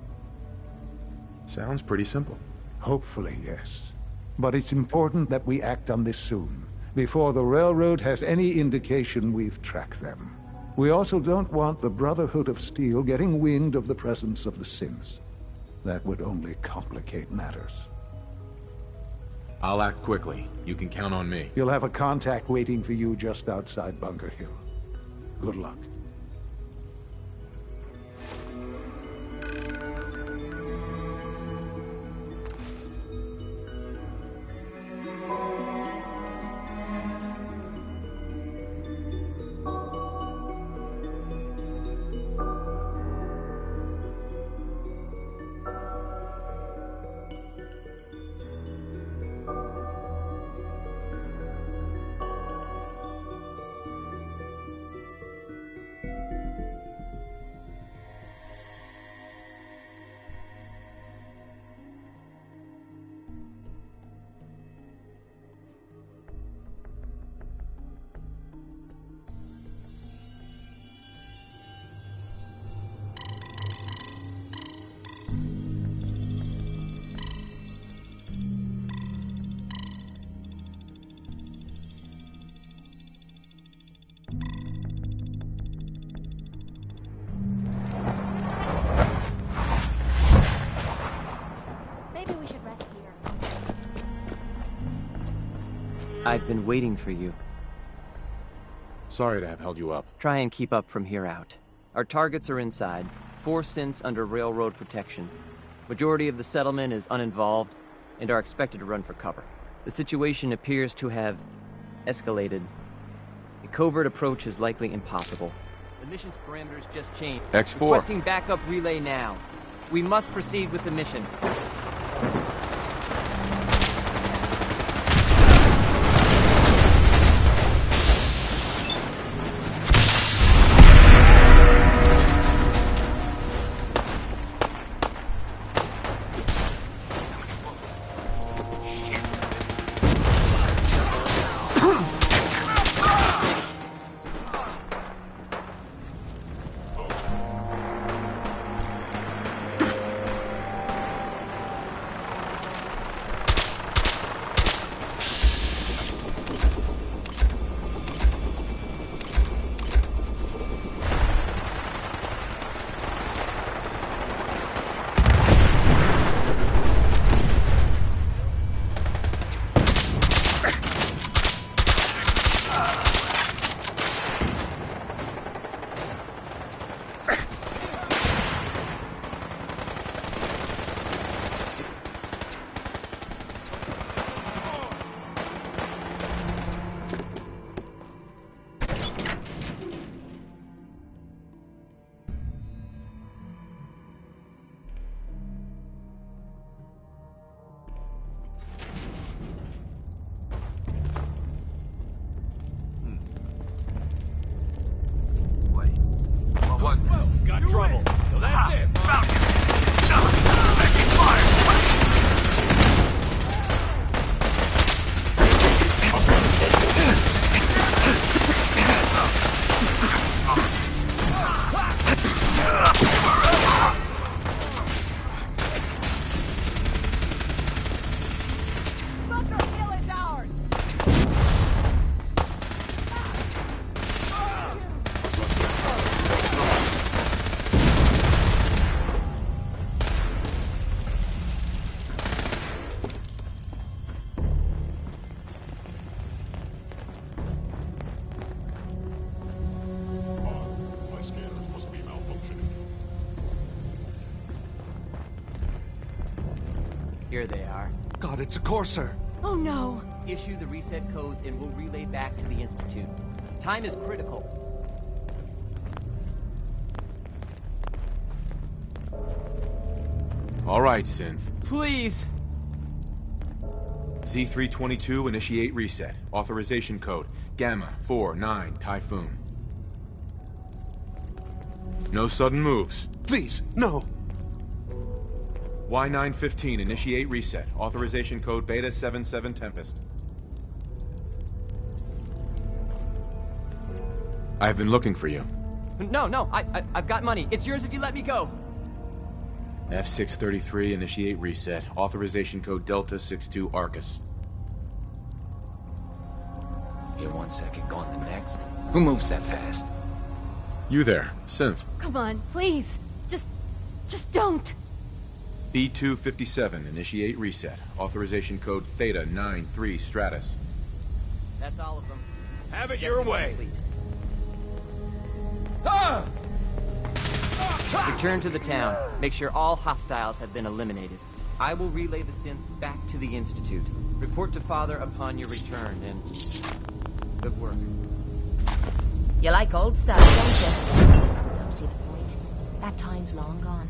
Sounds pretty simple. Hopefully, yes. But it's important that we act on this soon, before the Railroad has any indication we've tracked them. We also don't want the Brotherhood of Steel getting wind of the presence of the synths. That would only complicate matters. I'll act quickly. You can count on me. You'll have a contact waiting for you just outside Bunker Hill. Good luck. I've been waiting for you. Sorry to have held you up. Try and keep up from here out. Our targets are inside. 4 synths under Railroad protection. Majority of the settlement is uninvolved and are expected to run for cover. The situation appears to have escalated. A covert approach is likely impossible. The mission's parameters just changed. X4. Requesting backup relay now. We must proceed with the mission. Got trouble. So that's it. Making fire. Bunker Hill is ours! My scanners must be malfunctioning. Here they are. God, it's a Courser. Oh no! Issue the reset codes and we'll relay back to the Institute. Time is critical. All right, Synth. Please! Z322, initiate reset. Authorization code, Gamma 49 Typhoon. No sudden moves. Please, no. Y915, initiate reset. Authorization code Beta 77 Tempest. I've been looking for you. No, I've got money. It's yours if you let me go. F633, initiate reset. Authorization code Delta 62 Arcus. Here 1 second, go on the next. Who moves that fast? You there, Synth. Come on, please. Just don't. B257, initiate reset. Authorization code Theta 93 Stratus. That's all of them. Have it your way. Return to the town. Make sure all hostiles have been eliminated. I will relay the synths back to the Institute. Report to Father upon your return, and good work. You like old stuff, don't you? Don't see the point. That time's long gone.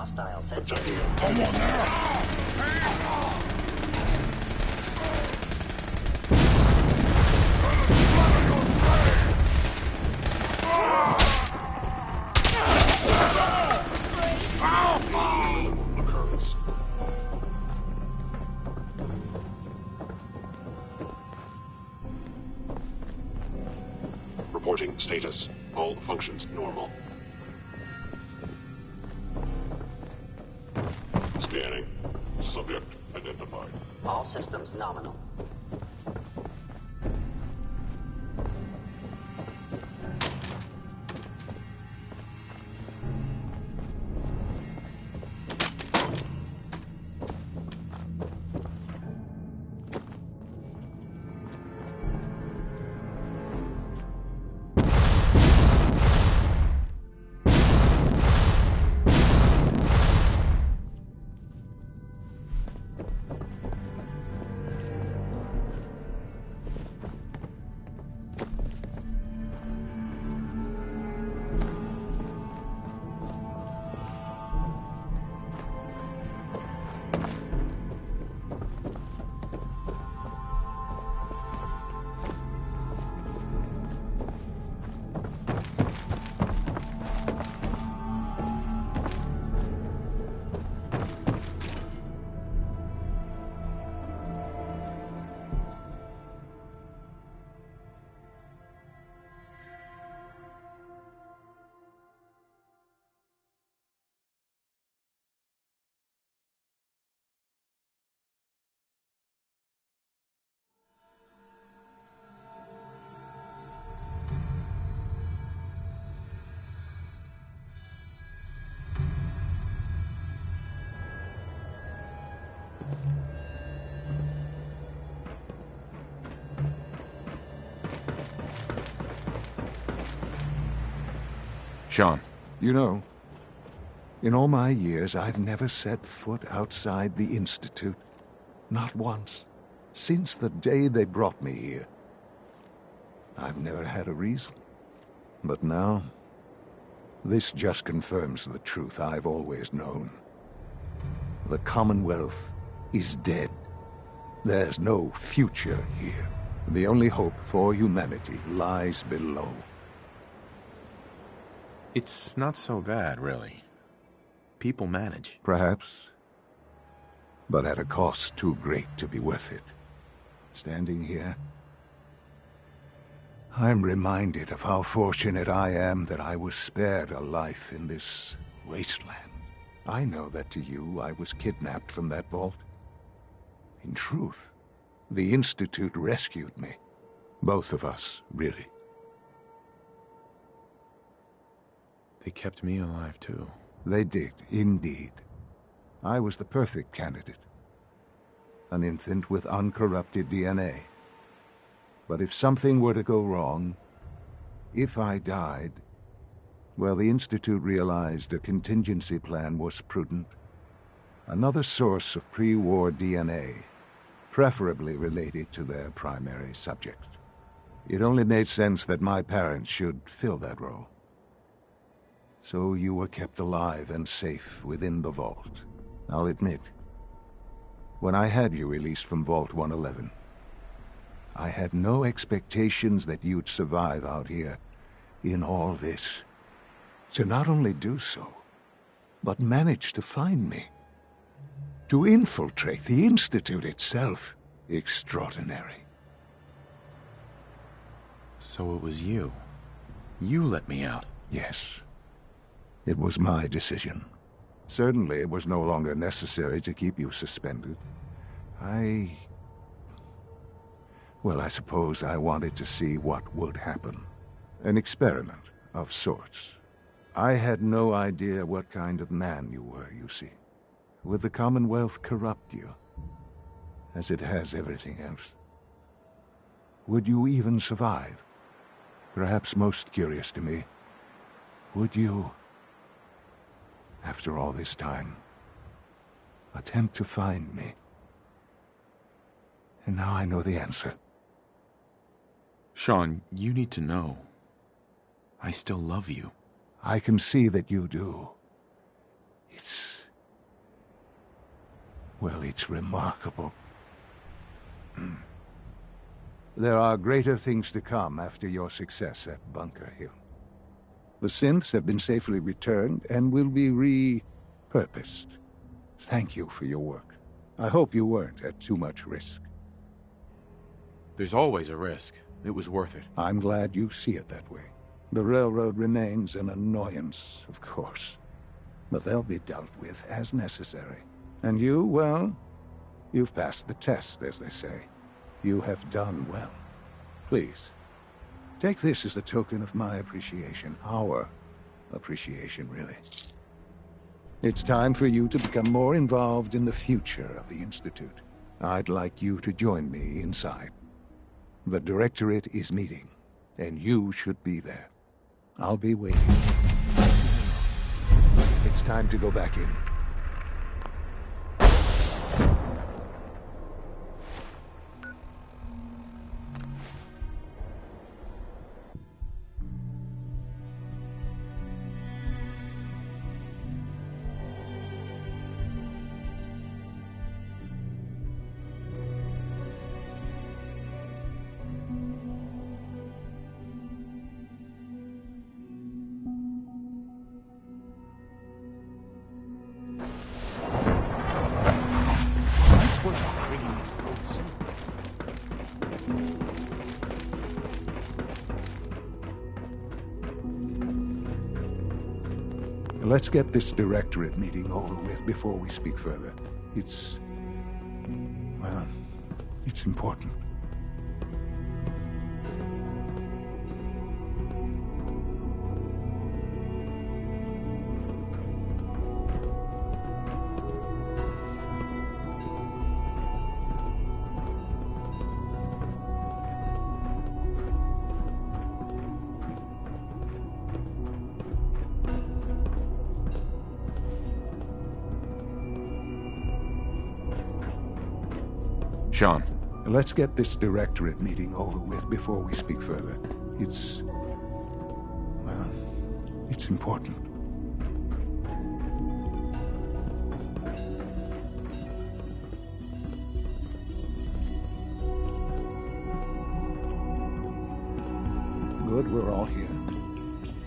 Hostile sensor. Come on now! Occurrence. Reporting status. All functions normal. Scanning. Subject identified. All systems nominal. Sean. You know, in all my years, I've never set foot outside the Institute. Not once. Since the day they brought me here. I've never had a reason. But now, this just confirms the truth I've always known. The Commonwealth is dead. There's no future here. The only hope for humanity lies below. It's not so bad, really. People manage. Perhaps. But at a cost too great to be worth it. Standing here, I'm reminded of how fortunate I am that I was spared a life in this wasteland. I know that to you, I was kidnapped from that vault. In truth, the Institute rescued me. Both of us, really. They kept me alive, too. They did, indeed. I was the perfect candidate. An infant with uncorrupted DNA. But if something were to go wrong, if I died, well, the Institute realized a contingency plan was prudent. Another source of pre-war DNA, preferably related to their primary subject. It only made sense that my parents should fill that role. So you were kept alive and safe within the vault. I'll admit, when I had you released from Vault 111, I had no expectations that you'd survive out here in all this. To not only do so, but manage to find me. To infiltrate the Institute itself. Extraordinary. So it was you. You let me out. Yes. It was my decision. Certainly it was no longer necessary to keep you suspended. Well, I suppose I wanted to see what would happen. An experiment of sorts. I had no idea what kind of man you were, you see. Would the Commonwealth corrupt you? As it has everything else? Would you even survive? Perhaps most curious to me, would you, after all this time, attempt to find me? And now I know the answer. Sean, you need to know. I still love you. I can see that you do. It's Well, it's remarkable. There are greater things to come after your success at Bunker Hill. The synths have been safely returned and will be repurposed. Thank you for your work. I hope you weren't at too much risk. There's always a risk. It was worth it. I'm glad you see it that way. The railroad remains an annoyance, of course. But they'll be dealt with as necessary. And you, well, you've passed the test, as they say. You have done well. Please, take this as a token of my appreciation. Our appreciation, really. It's time for you to become more involved in the future of the Institute. I'd like you to join me inside. The Directorate is meeting, and you should be there. I'll be waiting. It's time to go back in. Let's get this Directorate meeting over with before we speak further. It's important. Sean. Let's get this Directorate meeting over with before we speak further. It's important. Good, we're all here.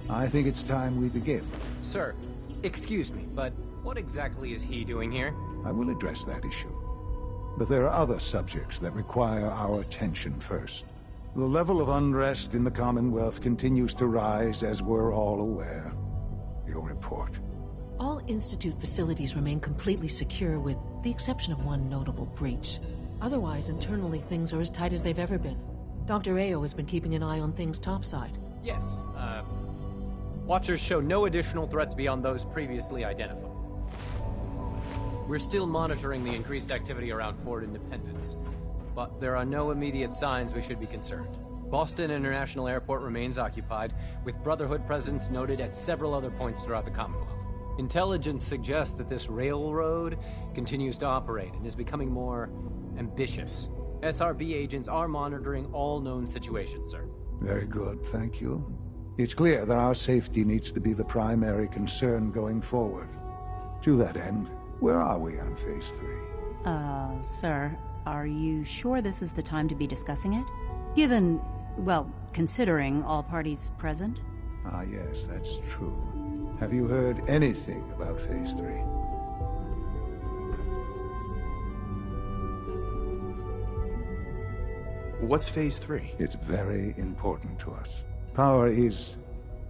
I think it's time we begin. Sir, excuse me, but what exactly is he doing here? I will address that issue. But there are other subjects that require our attention first. The level of unrest in the Commonwealth continues to rise, as we're all aware. Your report. All Institute facilities remain completely secure with the exception of one notable breach. Otherwise, internally, things are as tight as they've ever been. Dr. Ao has been keeping an eye on things topside. Yes, Watchers show no additional threats beyond those previously identified. We're still monitoring the increased activity around Fort Independence, but there are no immediate signs we should be concerned. Boston International Airport remains occupied, with Brotherhood presence noted at several other points throughout the Commonwealth. Intelligence suggests that this railroad continues to operate and is becoming more ambitious. SRB agents are monitoring all known situations, sir. Very good, thank you. It's clear that our safety needs to be the primary concern going forward. To that end, where are we on Phase 3? Sir, are you sure this is the time to be discussing it? Given, well, considering all parties present? Ah, yes, that's true. Have you heard anything about Phase 3? What's Phase 3? It's very important to us. Power is,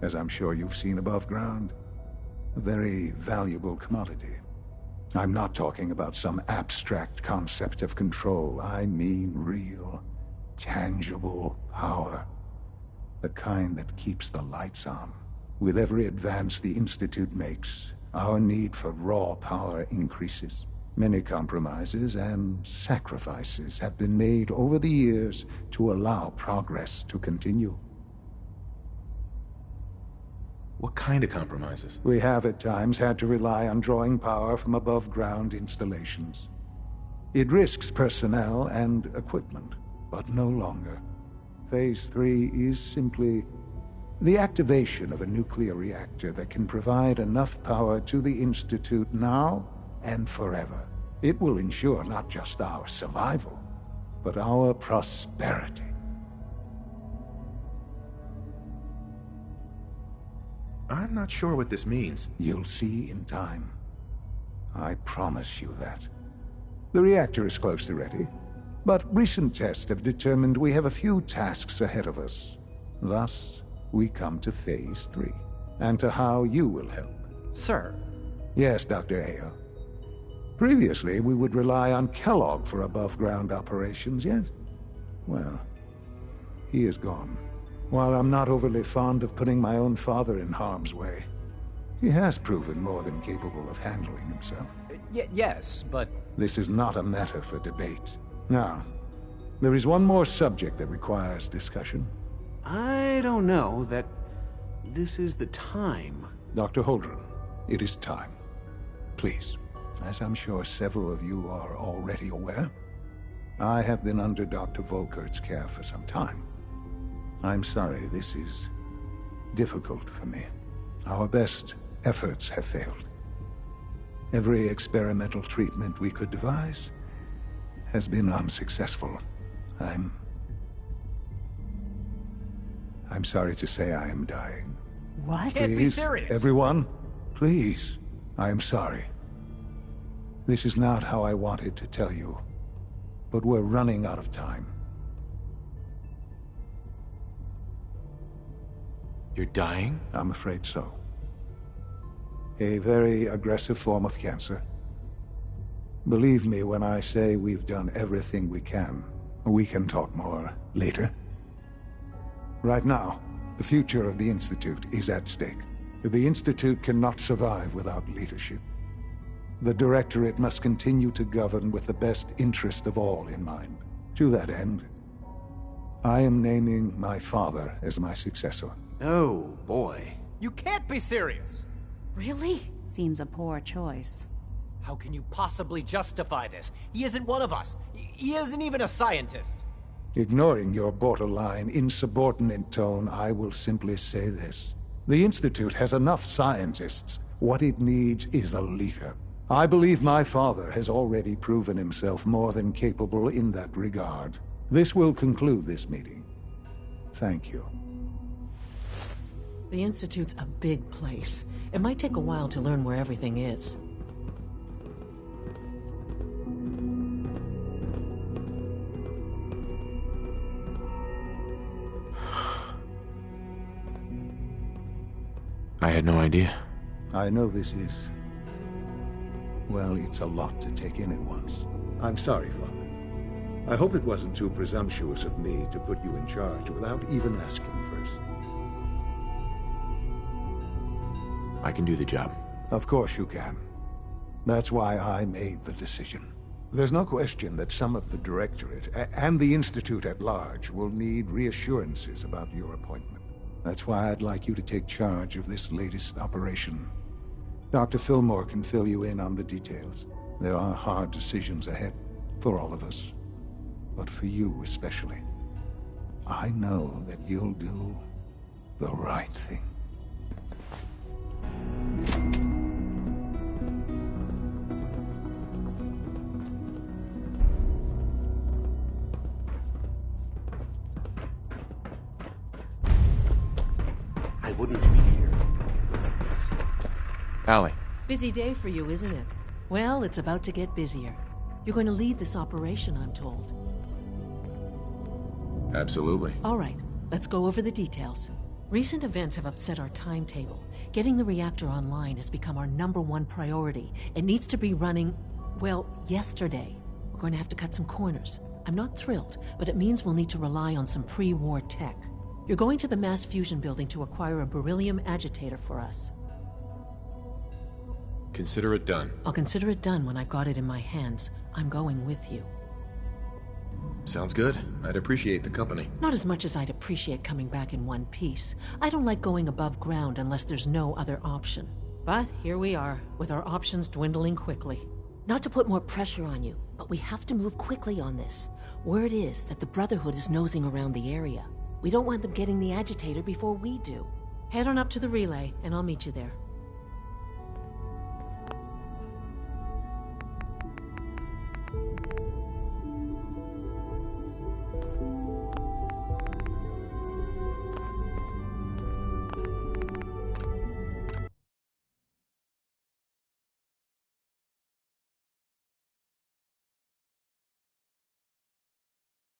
as I'm sure you've seen above ground, a very valuable commodity. I'm not talking about some abstract concept of control. I mean real, tangible power. The kind that keeps the lights on. With every advance the Institute makes, our need for raw power increases. Many compromises and sacrifices have been made over the years to allow progress to continue. What kind of compromises? We have at times had to rely on drawing power from above-ground installations. It risks personnel and equipment, but no longer. Phase 3 is simply the activation of a nuclear reactor that can provide enough power to the Institute now and forever. It will ensure not just our survival, but our prosperity. I'm not sure what this means. You'll see in time. I promise you that. The reactor is close to ready, but recent tests have determined we have a few tasks ahead of us. Thus, we come to Phase 3, and to how you will help. Sir? Yes, Dr. Ayo. Previously, we would rely on Kellogg for above-ground operations, yes? Well, he is gone. While I'm not overly fond of putting my own father in harm's way, he has proven more than capable of handling himself. Yes, but... This is not a matter for debate. Now, there is one more subject that requires discussion. I don't know that this is the time. Dr. Holdren, it is time. Please, as I'm sure several of you are already aware, I have been under Dr. Volkert's care for some time. I'm sorry, this is difficult for me. Our best efforts have failed. Every experimental treatment we could devise has been unsuccessful. I'm sorry to say I am dying. What? Please, Can't be serious. Everyone, please, I am sorry. This is not how I wanted to tell you, but we're running out of time. You're dying? I'm afraid so. A very aggressive form of cancer. Believe me when I say we've done everything we can. We can talk more later. Right now, the future of the Institute is at stake. The Institute cannot survive without leadership. The Directorate must continue to govern with the best interest of all in mind. To that end, I am naming my father as my successor. Oh, boy. You can't be serious! Really? Seems a poor choice. How can you possibly justify this? He isn't one of us. He isn't even a scientist. Ignoring your borderline, insubordinate tone, I will simply say this. The Institute has enough scientists. What it needs is a leader. I believe my father has already proven himself more than capable in that regard. This will conclude this meeting. Thank you. The Institute's a big place. It might take a while to learn where everything is. I had no idea. I know this is... well, it's a lot to take in at once. I'm sorry, Father. I hope it wasn't too presumptuous of me to put you in charge without even asking first. I can do the job. Of course you can. That's why I made the decision. There's no question that some of the Directorate, and the Institute at large, will need reassurances about your appointment. That's why I'd like you to take charge of this latest operation. Dr. Fillmore can fill you in on the details. There are hard decisions ahead, for all of us. But for you especially. I know that you'll do the right thing. I wouldn't be here. Allie. Busy day for you, isn't it? Well, it's about to get busier. You're going to lead this operation, I'm told. Absolutely. All right, let's go over the details. Recent events have upset our timetable. Getting the reactor online has become our #1 priority. It needs to be running, well, yesterday. We're going to have to cut some corners. I'm not thrilled, but it means we'll need to rely on some pre-war tech. You're going to the Mass Fusion building to acquire a beryllium agitator for us. Consider it done. I'll consider it done when I've got it in my hands. I'm going with you. Sounds good. I'd appreciate the company. Not as much as I'd appreciate coming back in one piece. I don't like going above ground unless there's no other option. But here we are, with our options dwindling quickly. Not to put more pressure on you, but we have to move quickly on this. Word is that the Brotherhood is nosing around the area. We don't want them getting the agitator before we do. Head on up to the relay, and I'll meet you there.